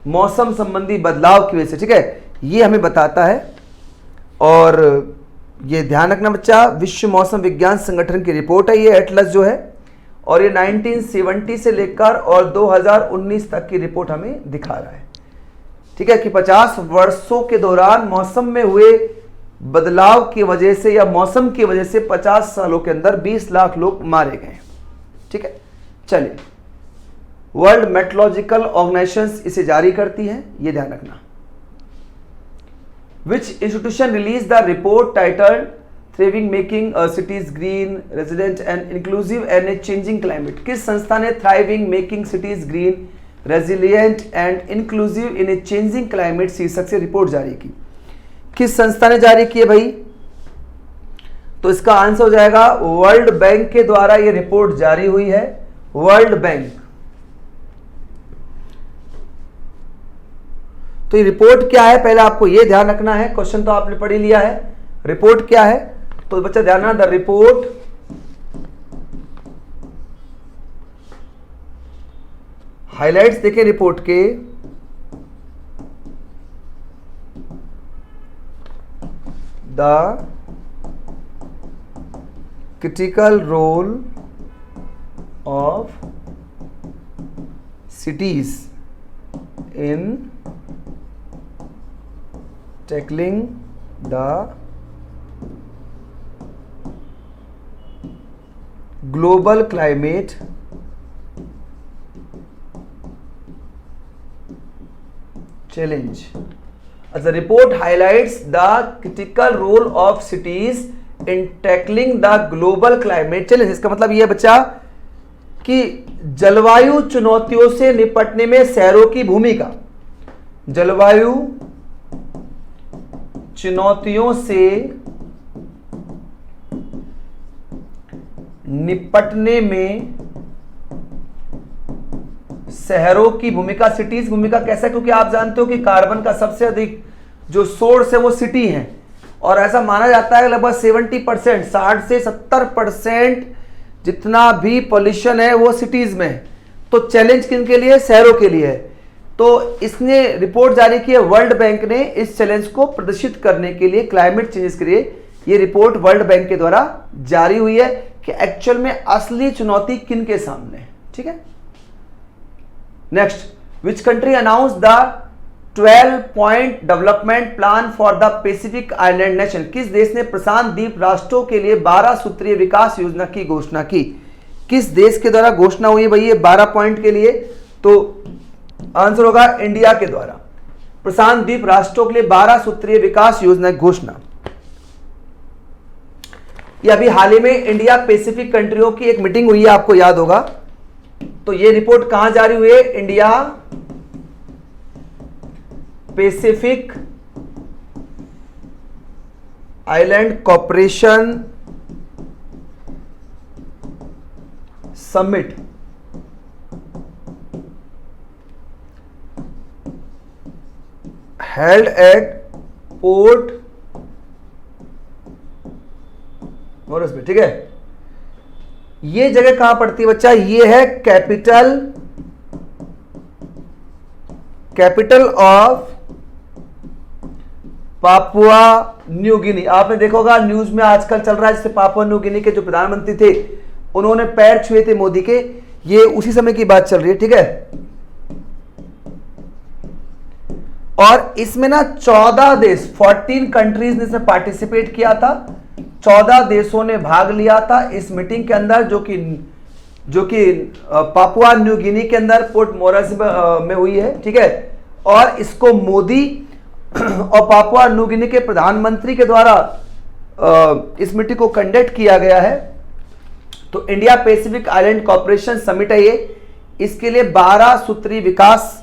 मौसम संबंधी बदलाव की वजह से, ठीक है। ये हमें बताता है और ये ध्यान रखना बच्चा, विश्व मौसम विज्ञान संगठन की रिपोर्ट है ये एटलस जो है, और ये 1970 से लेकर और 2019 तक की रिपोर्ट हमें दिखा रहा है, ठीक है, कि 50 वर्षों के दौरान मौसम में हुए बदलाव की वजह से या मौसम की वजह से 50 सालों के अंदर 20 लाख लोग मारे गए, ठीक है। चलिए, वर्ल्ड मेट्रोलॉजिकल ऑर्गेनाइजेशन इसे जारी करती है, ये ध्यान रखना। Which institution released the report titled Thriving Making Cities Green, Resilient and Inclusive in a Changing Climate? किस संस्था ने Thriving Making Cities Green, Resilient and Inclusive in a Changing Climate शीर्षक से रिपोर्ट जारी की? किस संस्था ने जारी की है भाई? तो इसका आंसर हो जाएगा वर्ल्ड बैंक के द्वारा ये रिपोर्ट जारी हुई है, वर्ल्ड बैंक। तो ये रिपोर्ट क्या है पहले आपको ये ध्यान रखना है, क्वेश्चन तो आपने पढ़ ही लिया है, रिपोर्ट क्या है तो बच्चा ध्यान रखना, द रिपोर्ट हाइलाइट्स देखें रिपोर्ट के the critical role of cities in tackling the global climate challenge. As the report highlights the critical role of cities in tackling the global climate challenge. इसका मतलब ये बच्चा कि जलवायु चुनौतियों से निपटने में शहरों की भूमिका, जलवायु चुनौतियों से निपटने में शहरों की भूमिका, सिटीज भूमिका कैसा है, क्योंकि आप जानते हो कि कार्बन का सबसे अधिक जो सोर्स है वो सिटी है, और ऐसा माना जाता है लगभग 70%, 60 से 70% जितना भी पॉल्यूशन है वो सिटीज में है। तो चैलेंज किनके लिए? शहरों के लिए है। तो इसने रिपोर्ट जारी की है, वर्ल्ड बैंक ने इस चैलेंज को प्रदर्शित करने के लिए, क्लाइमेट चेंजेस के लिए ये रिपोर्ट वर्ल्ड बैंक के द्वारा जारी हुई है कि एक्चुअल में असली चुनौती किन के सामने है, ठीक है। Next, which country announce the 12-point development plan for the Pacific island nation? किस देश ने प्रशांत द्वीप राष्ट्रों के लिए 12 सूत्रीय विकास योजना की घोषणा की? किस देश के द्वारा घोषणा हुई है भाई ये 12 पॉइंट के लिए? तो आंसर होगा इंडिया के द्वारा, प्रशांत द्वीप राष्ट्रों के लिए 12 सूत्रीय विकास योजना की घोषणा। ये अभी हाल ही में इंडिया पैसिफिक कंट्रियों की एक मीटिंग हुई है, आपको याद होगा। तो ये रिपोर्ट कहां जारी हुई है? India Pacific island corporation summit held at port Morris में, ठीक है। ये जगह कहां पड़ती है बच्चा? ये है capital of Papua New Guinea. आपने देखा होगा न्यूज में आजकल चल रहा है, जिससे पापुआ न्यू गिनी के जो प्रधानमंत्री थे उन्होंने पैर छुए थे मोदी के, ये उसी समय की बात चल रही है, ठीक है। और इसमें ना 14 देश 14 कंट्रीज ने इसमें पार्टिसिपेट किया था, 14 देशों ने भाग लिया था इस मीटिंग के अंदर, जो कि पापुआ न्यू गिनी के अंदर पोर्ट मोरेस्बी में हुई है। ठीक है, और इसको मोदी और पापुआ न्यू गिनी के प्रधानमंत्री के द्वारा इस मीटिंग को कंडक्ट किया गया है। तो India Pacific island corporation summit है ये। इसके लिए 12 सूत्री विकास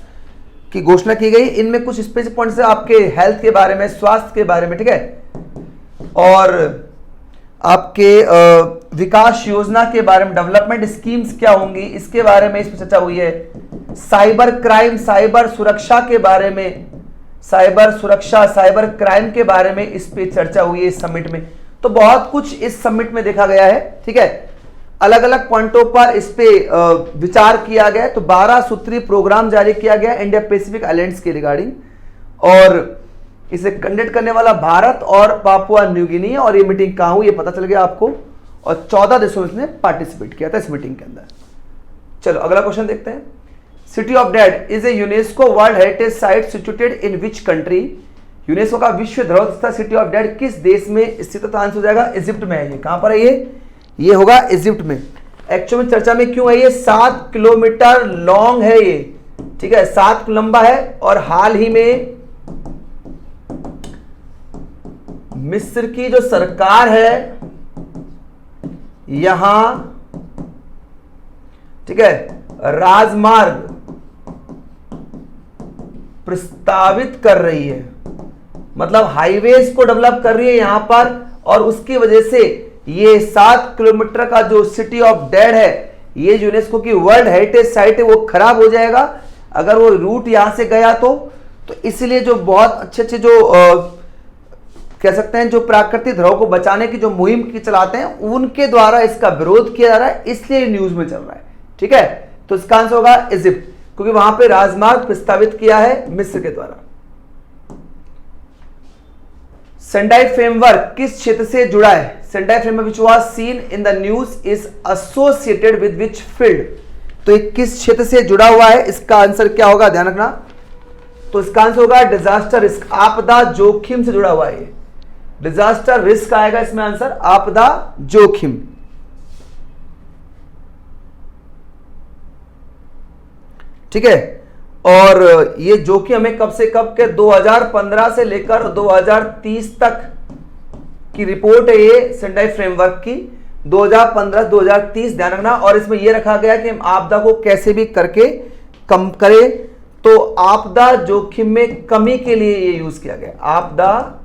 की घोषणा की गई। इनमें कुछ स्पेसिफिक पॉइंट्स है आपके हेल्थ के बारे में, स्वास्थ्य के बारे में, ठीक है, और आपके विकास योजना के बारे में, डेवलपमेंट स्कीम्स क्या होंगी इसके बारे में इसमें चर्चा हुई है। साइबर क्राइम, साइबर सुरक्षा के बारे में, साइबर सुरक्षा, साइबर क्राइम के बारे में इस पे चर्चा हुई है इस समिट में। तो बहुत कुछ इस समिट में देखा गया है। ठीक है, अलग अलग पॉइंटों पर इस पे विचार किया गया। तो 12 सूत्री प्रोग्राम जारी किया गया इंडिया पैसिफिक आइलैंड्स के रिगार्डिंग, और इसे कंडक्ट करने वाला भारत और पापुआ न्यू गिनी है। और ये मीटिंग कहां हुई ये पता चल गया आपको, और 14 देशों ने पार्टिसिपेट किया था इस मीटिंग के अंदर। चलो अगला क्वेश्चन देखते हैं। City of dead is a UNESCO world heritage site situated in which country? UNESCO का विश्व धरोहर स्थल सिटी ऑफ डेड किस देश में स्थित? तो आंसर हो जाएगा इजिप्ट में है। ये कहां पर है? ये होगा इजिप्ट में। एक्चुअल में चर्चा में क्यों है ये? 7 किलोमीटर लॉन्ग है ये, ठीक है, 7 लंबा है। और हाल ही में मिस्र की जो सरकार है यहां, ठीक है, राजमार्ग प्रस्तावित कर रही है, मतलब हाईवेज को डेवलप कर रही है यहां पर। और उसकी वजह से ये 7 किलोमीटर का जो सिटी ऑफ डेड है, ये यूनेस्को की वर्ल्ड हेरिटेज साइट है, वो खराब हो जाएगा अगर वो रूट यहां से गया तो इसलिए जो बहुत अच्छे जो कह सकते हैं जो प्राकृतिक धरोहर को बचाने की जो मुहिम की चलाते हैं उनके द्वारा इसका विरोध किया जा रहा है, इसलिए न्यूज में चल रहा है। ठीक है, तो इसका आंसर होगा इजिप्ट, क्योंकि वहां पे राजमार्ग प्रस्तावित किया है मिस्र के द्वारा। सेंडाई फ्रेमवर्क किस क्षेत्र से जुड़ा है? Sendai framework which was scene in the news is associated with which field? तो ये किस क्षेत्र से जुड़ा हुआ है? इसका आंसर क्या होगा, ध्यान रखना। तो इसका आंसर होगा डिजास्टर रिस्क, आपदा जोखिम से जुड़ा हुआ है। डिजास्टर रिस्क आएगा इसमें आंसर, आपदा जोखिम। ठीक है, और ये जोखिम हमें कब से कब के 2015 से लेकर 2030 तक की रिपोर्ट है ये सेंडाई फ्रेमवर्क की, 2015-2030 ध्यान रखना। और इसमें यह रखा गया कि हम आपदा को कैसे भी करके कम करें, तो आपदा जोखिम में कमी के लिए ये यूज किया गया। आपदा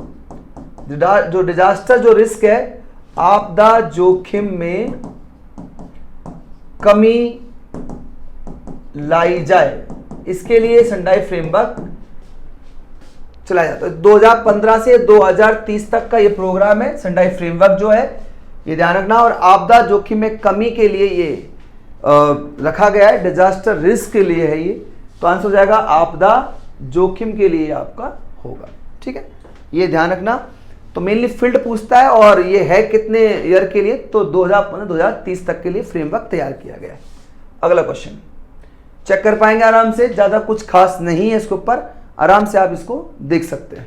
जो डिजास्टर जो रिस्क है, आपदा जोखिम में कमी लाई जाए, इसके लिए सेंडाई फ्रेमवर्क चलाया जाता है। 2015 से 2030 तक का ये प्रोग्राम है सेंडाई फ्रेमवर्क जो है, ये ध्यान रखना। और आपदा जोखिम में कमी के लिए ये रखा गया है, डिजास्टर रिस्क के लिए है ये। तो आंसर हो जाएगा आपदा जोखिम के लिए आपका होगा। ठीक है, ये ध्यान रखना। तो मेनली फील्ड पूछता है, और ये है कितने ईयर के लिए? तो 2015-2030 तक के लिए फ्रेमवर्क तैयार किया गया है। अगला क्वेश्चन चेक कर पाएंगे आराम से, ज्यादा कुछ खास नहीं है इसके ऊपर, आराम से आप इसको देख सकते हैं।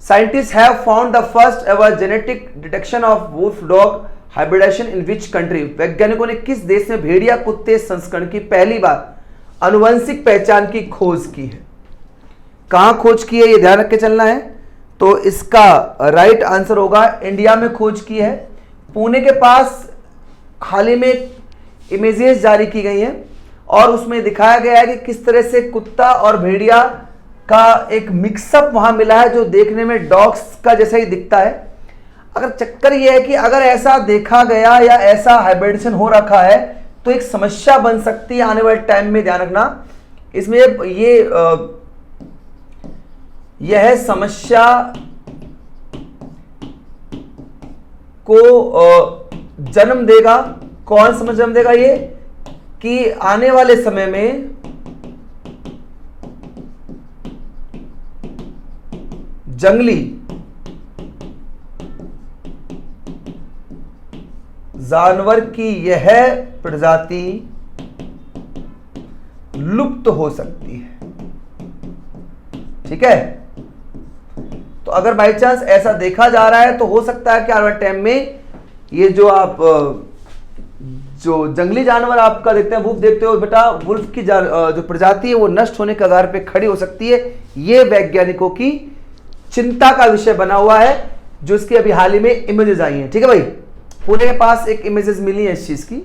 Scientist have found the first ever genetic detection of wolf dog hybridization in which country? वैज्ञानिकों ने किस देश में भेड़िया कुत्ते संस्करण की पहली बार आनुवंशिक पहचान की खोज की है? कहां खोज की है ये ध्यान रख के चलना है। तो इसका राइट आंसर होगा इंडिया में खोज की है। पुणे के पास हाल ही में इमेजेस जारी की गई हैं, और उसमें दिखाया गया है कि किस तरह से कुत्ता और भेड़िया का एक मिक्सअप वहां मिला है, जो देखने में डॉग्स का जैसा ही दिखता है। अगर चक्कर यह है कि अगर ऐसा देखा गया या ऐसा हाइब्रिडेशन हो रखा है, तो एक समस्या बन सकती है आने वाले टाइम में, ध्यान रखना। इसमें यह समस्या को जन्म देगा। कौन समस्या जन्म देगा? ये कि आने वाले समय में जंगली जानवर की यह प्रजाति लुप्त हो सकती है। ठीक है, तो तो अगर बाई चांस ऐसा देखा जा रहा है तो हो सकता है कि आने वाले टाइम में ये जो आप जो जंगली जानवर आपका देखते हैं, वुल्फ देखते हो बेटा, वुल्फ की जो प्रजाति है वो नष्ट होने के कगार पे खड़ी हो सकती है। ये वैज्ञानिकों की चिंता का विषय बना हुआ है, जो इसकी अभी हाल ही में इमेजेस आई हैं। ठीक है भाई, पुणे के पास एक इमेजेस मिली है इस चीज की।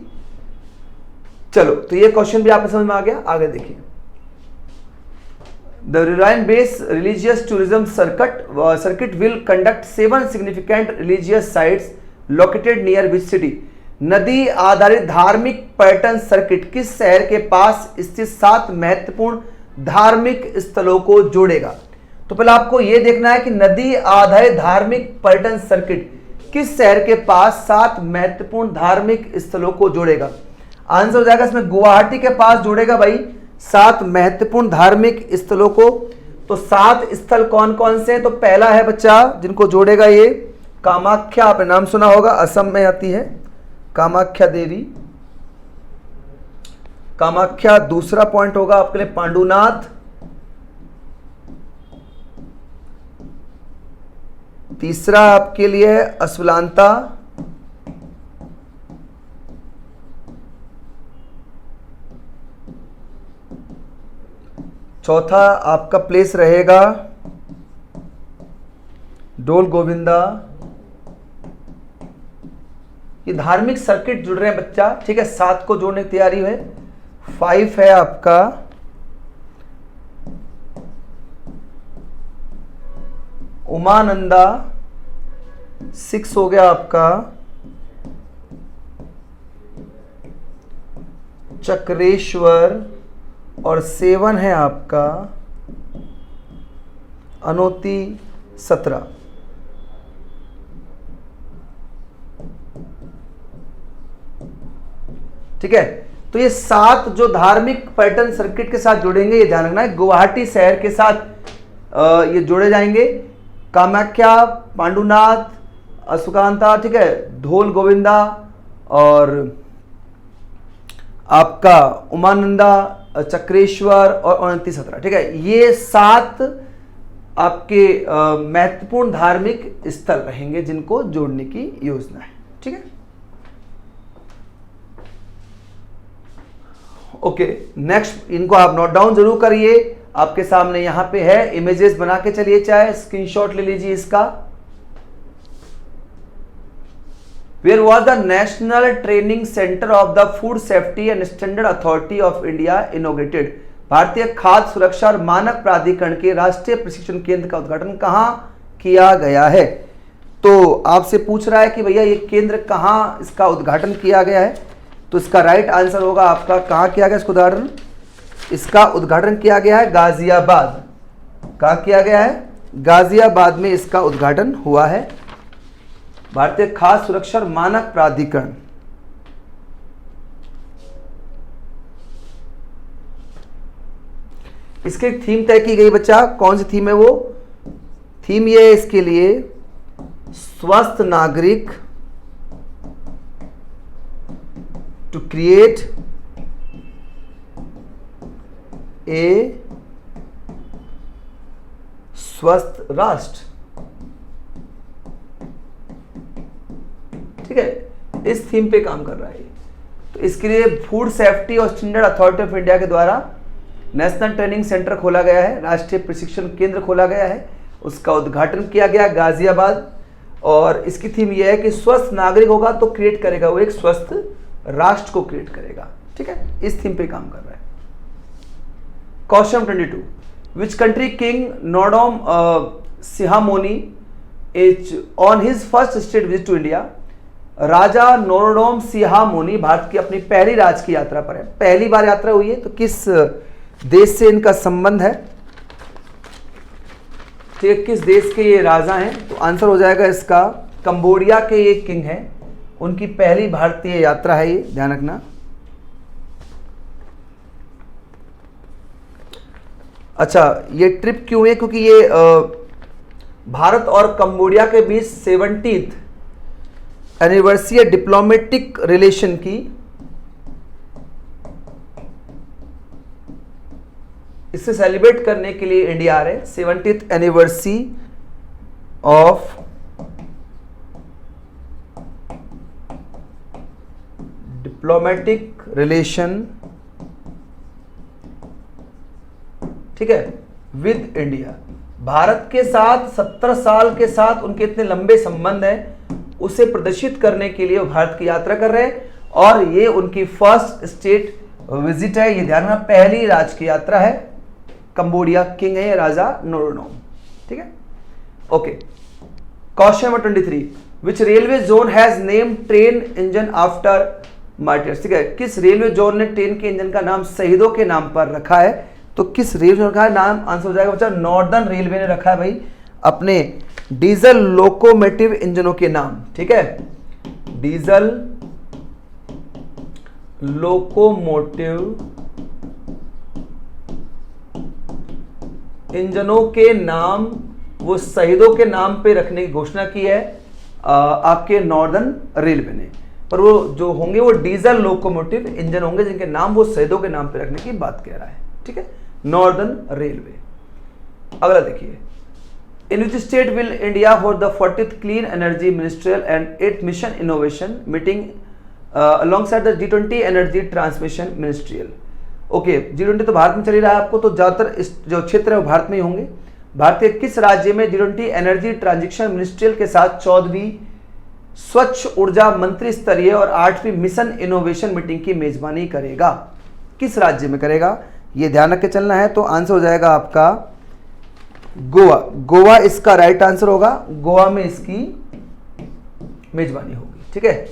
चलो, तो ये क्वेश्चन भी आपको समझ में आ गया। आगे देखिए, the reliance base religious tourism circuit will conduct 7 significant religious sites located near which city. नदी आधारित धार्मिक पर्यटन सर्किट किस शहर के पास स्थित 7 महत्वपूर्ण धार्मिक स्थलों को जोड़ेगा? तो पहले आपको यह देखना है कि नदी आधारित धार्मिक पर्यटन सर्किट किस शहर के पास 7 महत्वपूर्ण धार्मिक स्थलों को जोड़ेगा। आंसर हो जाएगा इसमें गुवाहाटी के पास जोड़ेगा भाई 7 महत्वपूर्ण धार्मिक स्थलों को। तो 7 स्थल कौन कौन से हैं? तो पहला है बच्चा जिनको जोड़ेगा ये कामाख्या, आपने नाम सुना होगा, असम में आती है कामाख्या देवी, कामाख्या। दूसरा पॉइंट होगा आपके लिए पांडुनाथ, तीसरा आपके लिए असुलांता, चौथा आपका प्लेस रहेगा डोल गोविंदा। ये धार्मिक सर्किट जुड़ रहे हैं बच्चा, ठीक है, 7 को जोड़ने की तैयारी है। 5 है आपका उमानंदा, 6 हो गया आपका चक्रेश्वर, और 7 है आपका अनोती 17। ठीक है, तो ये 7 जो धार्मिक पर्यटन सर्किट के साथ जुड़ेंगे, ये ध्यान रखना है, गुवाहाटी शहर के साथ ये जोड़े जाएंगे। कामाख्या, पांडुनाथ, असुकांता, ठीक है, धोल गोविंदा और आपका उमानंदा, चक्रेश्वर और 29-17। ठीक है, ये 7 आपके महत्वपूर्ण धार्मिक स्थल रहेंगे जिनको जोड़ने की योजना है। ठीक है, ओके, नेक्स्ट इनको आप नोट डाउन जरूर करिए, आपके सामने यहां पे है, इमेजेस बना के चलिए, चाहे स्क्रीनशॉट ले लीजिए इसका। Where was the National Training Center of the Food Safety and Standard Authority of India inaugurated? भारतीय खाद्य सुरक्षा और मानक प्राधिकरण के राष्ट्रीय प्रशिक्षण केंद्र का उद्घाटन कहां किया गया है? तो आपसे पूछ रहा है कि भैया ये केंद्र कहां इसका उद्घाटन किया गया है, तो इसका राइट आंसर होगा आपका कहां किया गया इसका उद्घाटन? इसका उद्घाटन किया गया है गाजियाबाद। कहां किया गया है? गाजियाबाद में इसका उद्घाटन हुआ है। भारतीय खाद्य सुरक्षा और मानक प्राधिकरण। इसकी थीम तय की गई बच्चा, कौन सी थीम है वो? थीम ये है इसके लिए स्वस्थ नागरिक टू क्रिएट ए स्वस्थ राष्ट्र। ठीक है, इस थीम पे काम कर रहा है। तो इसके लिए फूड सेफ्टी और स्टैंडर्ड अथॉरिटी ऑफ इंडिया के द्वारा नेशनल ट्रेनिंग सेंटर खोला गया है, राष्ट्रीय प्रशिक्षण केंद्र खोला गया है, उसका उद्घाटन किया गया गाजियाबाद। और इसकी थीम यह है कि स्वस्थ नागरिक होगा तो क्रिएट करेगा वो एक स्वस्थ राष्ट्र को क्रिएट करेगा। ठीक है, इस थीम पे काम कर रहा है। Question 22, which country king Norodom Sihamoni is on his first state visit to India? राजा नोरोडोम सिहामोनी भारत की अपनी पहली राजकीय यात्रा पर है। पहली बार यात्रा हुई है, तो किस देश से इनका संबंध है? ठीक है, किस देश के ये राजा हैं? तो आंसर हो जाएगा इसका कंबोडिया के ये किंग हैं, उनकी पहली भारतीय यात्रा है, ये ध्यान रखना। अच्छा, ये ट्रिप क्यों है? क्योंकि ये भारत और कंबोडिया के बीच 70th एनिवर्सरी डिप्लोमेटिक रिलेशन की, इसे सेलिब्रेट करने के लिए इंडिया आ रहे हैं। 70th anniversary of diplomatic relation, ठीक है, विद इंडिया। भारत के साथ 70 साल के साथ उनके इतने लंबे संबंध हैं, उसे प्रदर्शित करने के लिए वो भारत की यात्रा कर रहे हैं और ये उनकी फर्स्ट स्टेट विजिट है। ये ध्यान रखना, पहली राज की यात्रा है। कंबोडिया किंग है ये राजा नोरोनोम, ठीक है। Okay, question number 23, which railway zone has name train engine after martyrs, ठीक है। किस रेलवे जोन ने ट्रेन के इंजन का नाम शहीदों के नाम पर रखा है? तो किस रेलवे जोन का नाम आंसर हो जाएगा बच्चा, नॉर्दर्न रेलवे ने रखा है भाई अपने डीजल लोकोमोटिव इंजनों के नाम, ठीक है। डीजल लोकोमोटिव इंजनों के नाम वो शहीदों के नाम पे रखने की घोषणा की है आपके नॉर्दर्न रेलवे ने। पर वो जो होंगे वो डीजल लोकोमोटिव इंजन होंगे जिनके नाम वो शहीदों के नाम पे रखने की बात कह रहा है, ठीक है, नॉर्दर्न रेलवे। अगला देखिए, in which state will India for the 40th clean energy ministerial and 8th mission innovation meeting alongside the G20 energy transmission ministerial. Okay, G20 तो भारत में चल ही रहा है आपको, तो ज्यादातर इस जो क्षेत्र है वो भारत में ही होंगे। भारत के किस राज्य में G20 एनर्जी ट्रांजिशन मिनिस्ट्रियल के साथ 14वीं स्वच्छ ऊर्जा मंत्री स्तरीय और 8वीं मिशन इनोवेशन मीटिंग की मेजबानी करेगा? किस राज्य में करेगा ये ध्यान रख के चलना है। तो आंसर हो जाएगा आपका गोवा। गोवा इसका राइट आंसर होगा, गोवा में इसकी मेजबानी होगी, ठीक है।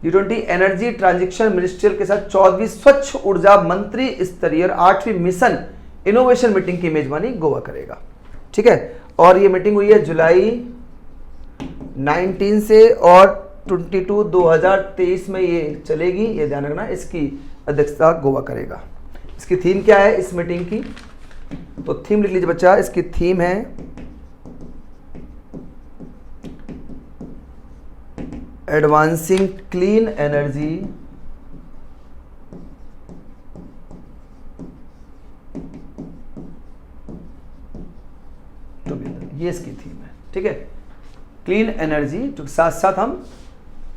G20 एनर्जी ट्रांजिशन मिनिस्ट्रियल के साथ 14वीं स्वच्छ ऊर्जा मंत्री स्तरीय और 8वीं मिशन इनोवेशन मीटिंग की मेजबानी गोवा करेगा, ठीक है। और ये मीटिंग हुई है जुलाई 19 से और 22 2023 में ये चलेगी, ये ध्यान रखना। इसकी अध्यक्षता गोवा करेगा। इसकी थीम क्या है इस मीटिंग की? तो थीम लिख लीजिए बच्चा, इसकी थीम है एडवांसिंग क्लीन एनर्जी टुगेदर, ये इसकी थीम है, ठीक है। क्लीन एनर्जी तो साथ साथ हम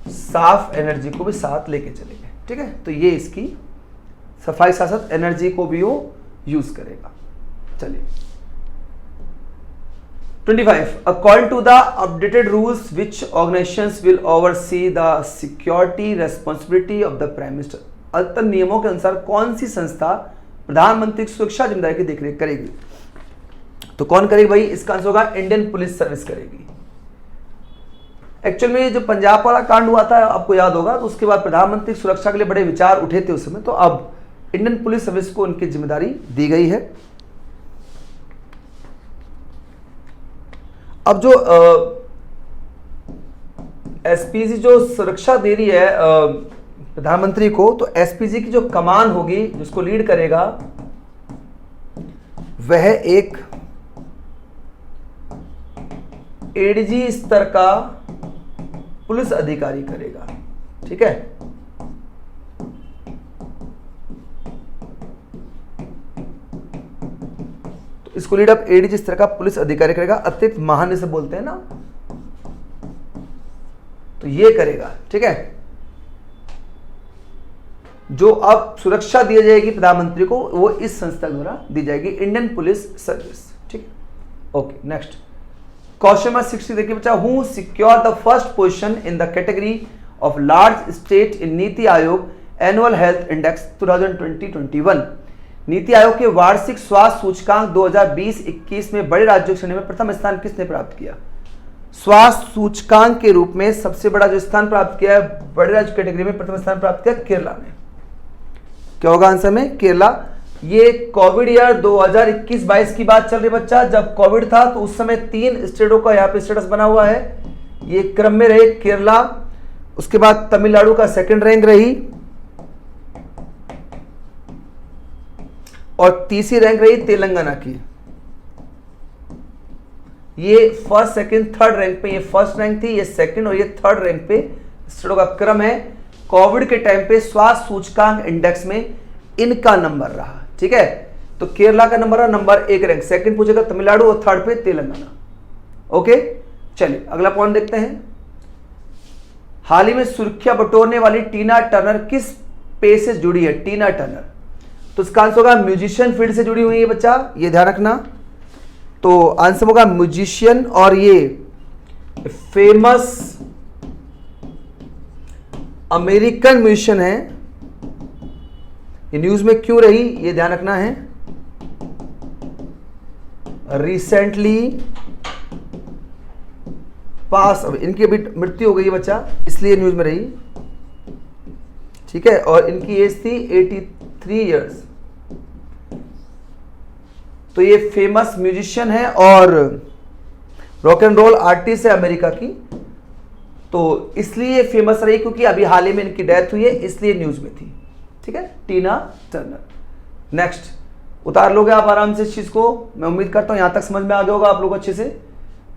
साफ एनर्जी को भी साथ लेके चलेंगे, ठीक है। तो ये इसकी सफाई साथ साथ एनर्जी को भी वो यूज करेगा। चलिए 25, according to the updated rules which organizations will oversee the security responsibility of the prime minister. अद्यतन नियमों के अनुसार कौन सी संस्था प्रधानमंत्री की सुरक्षा जिम्मेदारी की देखरेख करेगी? तो कौन करेगी भाई? इसका आंसर होगा इंडियन पुलिस सर्विस करेगी। एक्चुअल में जो पंजाब वाला कांड हुआ था आपको याद होगा, तो उसके बाद प्रधानमंत्री की सुरक्षा के लिए बड़े विचार उठे थे उस समय, तो अब इंडियन पुलिस सर्विस को उनकी जिम्मेदारी दी गई है। अब जो एसपीजी जो सुरक्षा दे रही है प्रधानमंत्री को, तो एसपीजी की जो कमान होगी जिसको लीड करेगा वह एक एडीजी स्तर का पुलिस अधिकारी करेगा, ठीक है। तो इसको लीड अप एडीजी स्तर का पुलिस अधिकारी करेगा, अतिरिक्त महानिदेशक बोलते हैं ना, तो ये करेगा, ठीक है। जो अब सुरक्षा दी जाएगी प्रधानमंत्री को वो इस संस्था द्वारा दी जाएगी, इंडियन पुलिस सर्विस, ठीक है। ओके, नेक्स्ट क्वेश्चन नंबर 60 देखिए बच्चा, who secure the first position in the category of large state in NITI Aayog annual health index 2020-21। NITI Aayog के वार्षिक स्वास्थ्य सूचकांक 2020-21 में बड़े राज्यों की श्रेणी में प्रथम स्थान किसने प्राप्त किया? स्वास्थ्य सूचकांक के रूप में सबसे बड़ा जो स्थान प्राप्त किया है बड़े राज्य कैटेगरी में, प्रथम स्थान प्राप्त किया केरला ने। क्या होगा आंसर में? केरला। ये कोविड ईयर 2021-22 की बात चल रही बच्चा, जब कोविड था तो उस समय 3 स्टेटों का यहाँ पे स्टेटस बना हुआ है, ये क्रम में रहे केरला, उसके बाद तमिलनाडु का सेकंड रैंक रही और तीसरी रैंक रही तेलंगाना की। ये फर्स्ट सेकंड थर्ड रैंक पे, ये फर्स्ट रैंक थी, ये सेकंड और ये थर्ड रैंक पे स्टेटों का क्रम है। कोविड के टाइम पे स्वास्थ्य सूचकांक इंडेक्स में इनका नंबर रहा, ठीक है। तो केरला का नंबर है नंबर 1 रैंक, सेकंड पूछेगा तमिलनाडु और थर्ड पे तेलंगाना। ओके, चलिए अगला पॉइंट देखते हैं। हाल ही में सुर्खियां बटोरने वाली टीना टर्नर किस पे से जुड़ी है? टीना टर्नर, तो इसका आंसर होगा म्यूजिशियन फील्ड से जुड़ी हुई है बच्चा, ये ध्यान रखना। तो आंसर होगा म्यूजिशियन, और ये फेमस अमेरिकन म्यूजिशियन है। ये न्यूज में क्यों रही ये ध्यान रखना है। रिसेंटली पास, अब इनकी अभी मृत्यु हो गई है बच्चा, इसलिए न्यूज में रही, ठीक है। और इनकी एज थी 83 इयर्स। तो ये फेमस म्यूजिशियन है और रॉक एंड रोल आर्टिस्ट है अमेरिका की, तो इसलिए फेमस रही क्योंकि अभी हाल ही में इनकी डेथ हुई है, इसलिए न्यूज में थी, ठीक है। टीना टर्नर। नेक्स्ट, उतार लोगे आप आराम से इस चीज को, मैं उम्मीद करता हूं यहां तक समझ में आ गया होगा आप लोग अच्छे से।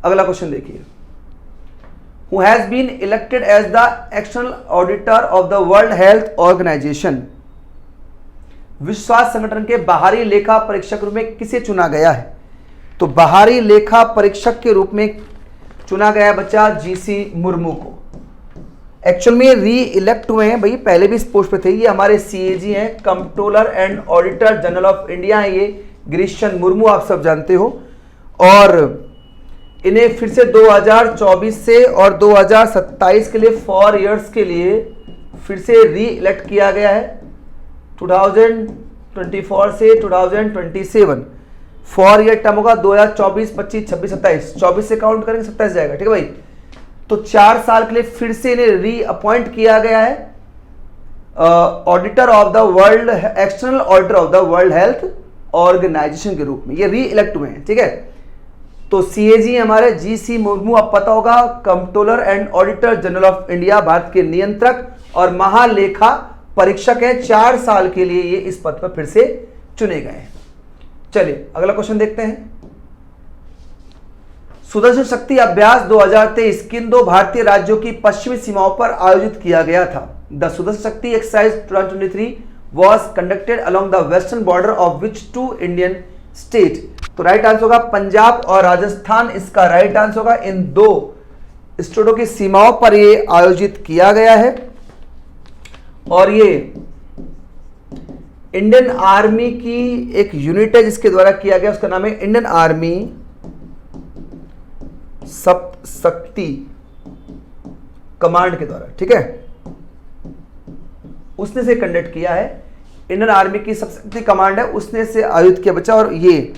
अगला क्वेश्चन देखिए। Who has been elected as the external auditor of the World Health Organization? विश्व स्वास्थ्य संगठन के बाहरी लेखा परीक्षक के रूप में किसे चुना गया है? तो बाहरी लेखा परीक्षक के रूप में चुना गया बच्चा जीसी मुर्मू को। एक्चुअल में री इलेक्ट हुए हैं भाई, पहले भी इस पोस्ट पे थे, ये हमारे सीएजी हैं, controller and auditor general of India है ये गिरीश चंद्र मुर्मू, आप सब जानते हो। और इन्हें फिर से 2024 से और 2027 के लिए 4 इयर्स के लिए फिर से री इलेक्ट किया गया है। 2024 से 2027 4 ईयर टर्म होगा, 2024, 25, 26, 27, 24 से काउंट करेंगे 27 जाएगा, ठीक है भाई। तो 4 साल के लिए फिर से इन्हें री अपॉइंट किया गया है auditor of the world, external auditor of the world health organization के रूप में, ये री इलेक्ट हुए हैं, ठीक है। तो सीएजी हमारे जीसी मुर्मू, अब पता होगा, controller and auditor general of India, Bharat के नियंत्रक और महालेखा परीक्षक हैं। 4 साल के लिए ये इस पद पर फिर से चुने गए हैं। चलिए अगला क्वेश्चन देखते हैं। सुदर्शन शक्ति अभ्यास 2023 किन 2 भारतीय राज्यों की पश्चिमी सीमाओं पर आयोजित किया गया था? द सुदर्शन शक्ति exercise 2023 was conducted along the western border of which 2 Indian state? तो राइट आंसर होगा पंजाब और राजस्थान, इसका राइट आंसर होगा। इन 2 स्टेटों की सीमाओं पर ये आयोजित किया गया है और ये इंडियन आर्मी की एक यूनिट है जिसके द्वारा किया गया, उसका नाम है इंडियन आर्मी सप्त शक्ति कमांड के द्वारा, ठीक है, उसने से कंडक्ट किया है। इंडियन आर्मी की सप्त शक्ति कमांड है, उसने से आयोजित किया बच्चा, और ये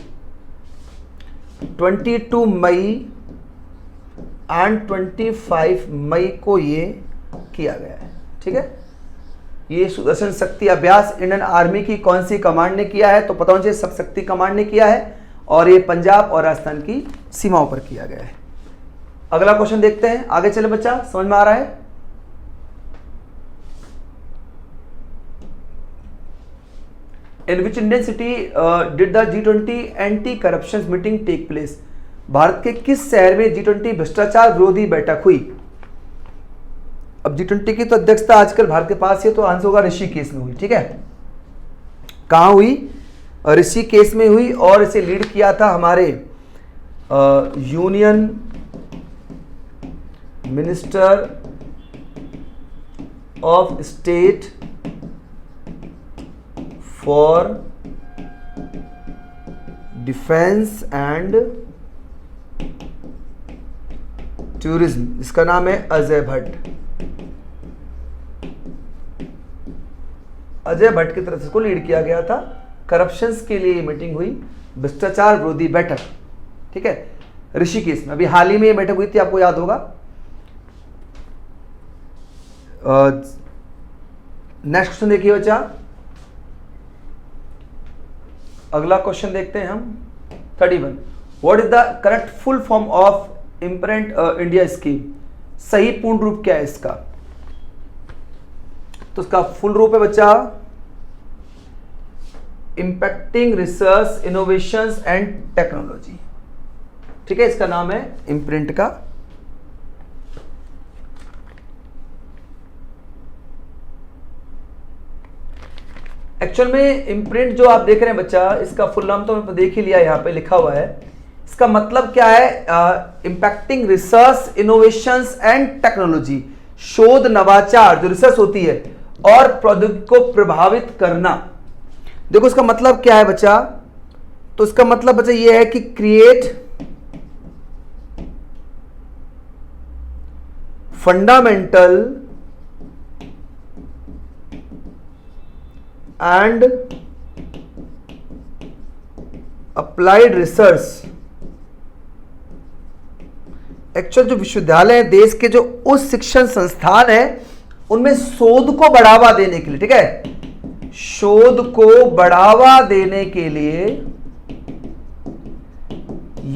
22 मई एंड 25 मई को ये किया गया है, ठीक है। ये सुदर्शन शक्ति अभ्यास इंडियन आर्मी की कौन सी कमांड ने किया है? तो पता होना चाहिए सप्त शक्ति कमांड ने किया है, और ये पंजाब और राजस्थान की सीमाओं पर किया गया है। अगला क्वेश्चन देखते हैं, आगे चले बच्चा, समझ में आ रहा है? In which Indian city did the G20 anti corruption meeting take place? Bharat के किस शहर में G20 भ्रष्टाचार विरोधी बैठक हुई? अब G20 की तो अध्यक्षता आजकल भारत के पास है, तो आंसर होगा ऋषिकेश में हुई, ठीक है। कहां हुई? ऋषिकेश में हुई, और इसे लीड किया था हमारे union minister of state for defence and tourism, इसका नाम है अजय भट्ट। अजय भट्ट की तरफ से इसको लीड किया गया था। करप्शंस के लिए मीटिंग हुई, भ्रष्टाचार विरोधी बैठक, ठीक है, ऋषिकेश में। अभी हाल ही में ये बैठक हुई थी, आपको याद होगा। नेक्स्ट क्वेश्चन देखिए बच्चा, अगला क्वेश्चन देखते हैं हम 31। What is the correct full form of imprint India scheme? सही पूर्ण रूप क्या है इसका? तो इसका फुल रूप है बच्चा impacting research innovations and technology, ठीक है, इसका नाम है इम्प्रिंट का। एक्चुअल में इम्प्रिंट जो आप देख रहे हैं बच्चा, इसका फुल नाम तो मैं देख ही लिया, यहां पे लिखा हुआ है इसका मतलब क्या है? Impacting research, innovations and technology, शोध, नवाचार, जो रिसर्च होती है और प्रौद्योगिकी को प्रभावित करना। देखो इसका मतलब क्या है बच्चा? तो इसका मतलब बच्चा ये है कि create fundamental and applied research. Actual जो विश्वविद्यालय है देश के, जो उच्च शिक्षण संस्थान है, उनमें शोध को बढ़ावा देने के लिए, ठीक है, शोध को बढ़ावा देने के लिए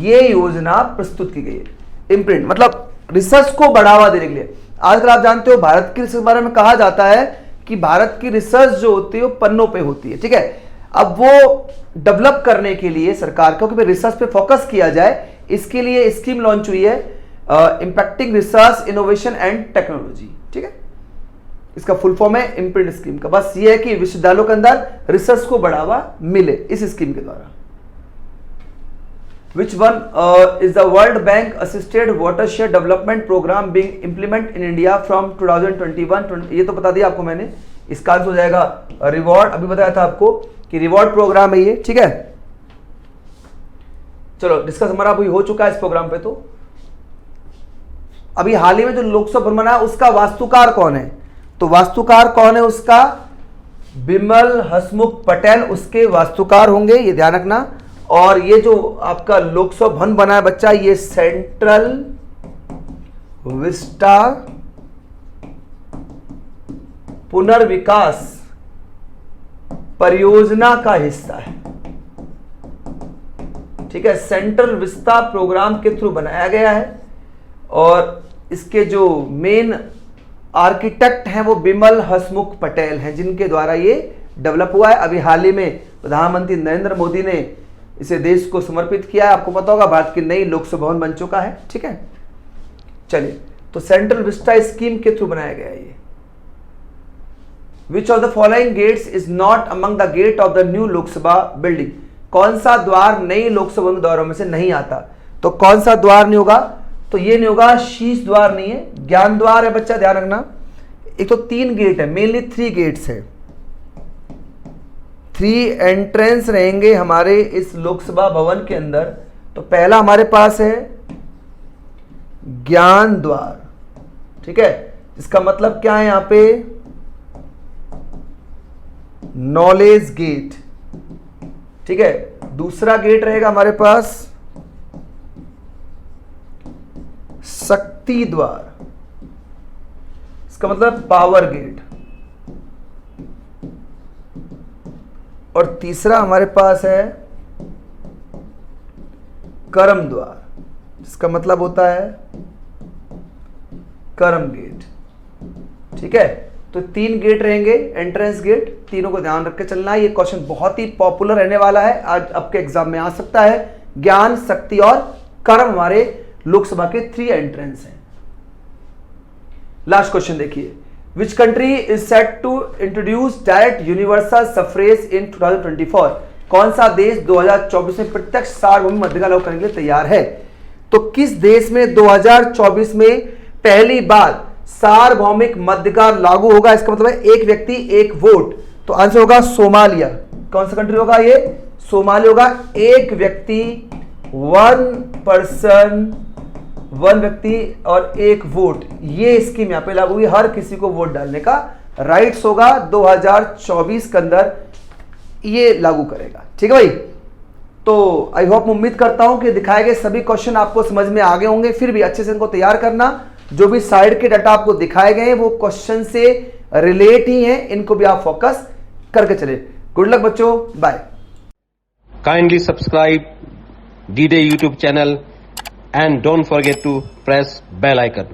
यह योजना प्रस्तुत की गई है। इम्प्रिंट मतलब रिसर्च को बढ़ावा देने के लिए। आजकल आप जानते हो भारत की रिसर्च के बारे में कहा जाता है कि भारत की रिसर्च जो होती है वो पन्नों पे होती है, ठीक है। अब वो डेवलप करने के लिए सरकार को कि रिसर्च पे फोकस किया जाए, इसके लिए स्कीम लॉन्च हुई है, impacting research, innovation and technology, ठीक है। इसका फुल फॉर्म है इम्प्रिंट स्कीम का। बस ये है कि विश्वविद्यालयों के अंदर रिसर्च को बढ़ावा मिले इस स्कीम के द्वारा। Which one is the World Bank assisted watershed development program being implemented in India from 2021? ये तो बता दिया आपको मैंने। इसका आंसर हो जाएगा रिवॉर्ड। अभी बताया था आपको कि रिवॉर्ड प्रोग्राम है ये, ठीक है। चलो डिस्कस हमारा अभी हो चुका है इस प्रोग्राम पे। तो अभी हाल ही में जो लोकसभा भवन बना उसका वास्तुकार कौन है? तो वास्तुकार कौन है उसका? बिमल हसमुख पटेल उसके वास्तुकार होंगे, ये ध्यान रखना। और ये जो आपका लोकसभा भवन बना है बच्चा, ये सेंट्रल विस्टा पुनर्विकास परियोजना का हिस्सा है, ठीक है। सेंट्रल विस्टा प्रोग्राम के थ्रू बनाया गया है और इसके जो मेन आर्किटेक्ट हैं वो बिमल हसमुख पटेल हैं, जिनके द्वारा ये डेवलप हुआ है। अभी हाल ही में प्रधानमंत्री नरेंद्र मोदी ने इसे देश को समर्पित किया है। आपको पता होगा भारत की नई लोकसभा भवन बन चुका है, ठीक है। चलिए, तो सेंट्रल विस्टा स्कीम के थ्रू बनाया गया है ये। Which of the following gates is not among the gate of the new Lok Sabha building? कौन सा द्वार नई लोकसभा द्वारों में से नहीं आता? तो कौन सा द्वार नहीं होगा? तो ये नहीं होगा, शीश द्वार नहीं है, ज्ञान द्वार है बच्चा, ध्यान रखना। एक तो 3 गेट है, मेनली 3 गेट्स है, 3 एंट्रेंस रहेंगे हमारे इस लोकसभा भवन के अंदर। तो पहला हमारे पास है ज्ञान द्वार, ठीक है। इसका मतलब क्या है? यहां पे नॉलेज गेट, ठीक है। दूसरा गेट रहेगा हमारे पास शक्ति द्वार, इसका मतलब पावर गेट। और तीसरा हमारे पास है कर्म द्वार, जिसका मतलब होता है कर्म गेट, ठीक है। तो 3 गेट रहेंगे, एंट्रेंस गेट, तीनों को ध्यान रख के चलना है। ये क्वेश्चन बहुत ही पॉपुलर रहने वाला है, आज आपके एग्जाम में आ सकता है। ज्ञान, शक्ति और कर्म हमारे लोकसभा के 3 एंट्रेंस हैं। लास्ट क्वेश्चन देखिए, Which country is set to introduce direct universal suffrage in 2024? कौन सा देश 2024 में प्रत्यक्ष सार्वभौमिक मताधिकार लागू करने के लिए तैयार है? तो किस देश में 2024 में पहली बार सार्वभौमिक मताधिकार लागू होगा? इसका मतलब है एक व्यक्ति एक वोट। तो आंसर होगा सोमालिया। कौन सा कंट्री होगा ये? सोमालिया होगा। एक व्यक्ति, 1 पर्सन, 1 व्यक्ति और 1 वोट, ये स्कीम यहां पे लागू हुई। हर किसी को वोट डालने का राइट्स होगा। 2024 के अंदर ये लागू करेगा, ठीक है भाई। तो आई होप, उम्मीद करता हूं कि दिखाए गए सभी क्वेश्चन आपको समझ में आ गए होंगे। फिर भी अच्छे से इनको तैयार करना। जो भी साइड के डाटा आपको दिखाए गए हैं वो क्वेश्चन से रिलेट ही हैं, इनको भी आप फोकस करके चले। गुड लक बच्चों, bye. Kindly subscribe D-Day YouTube channel and don't forget to press bell icon.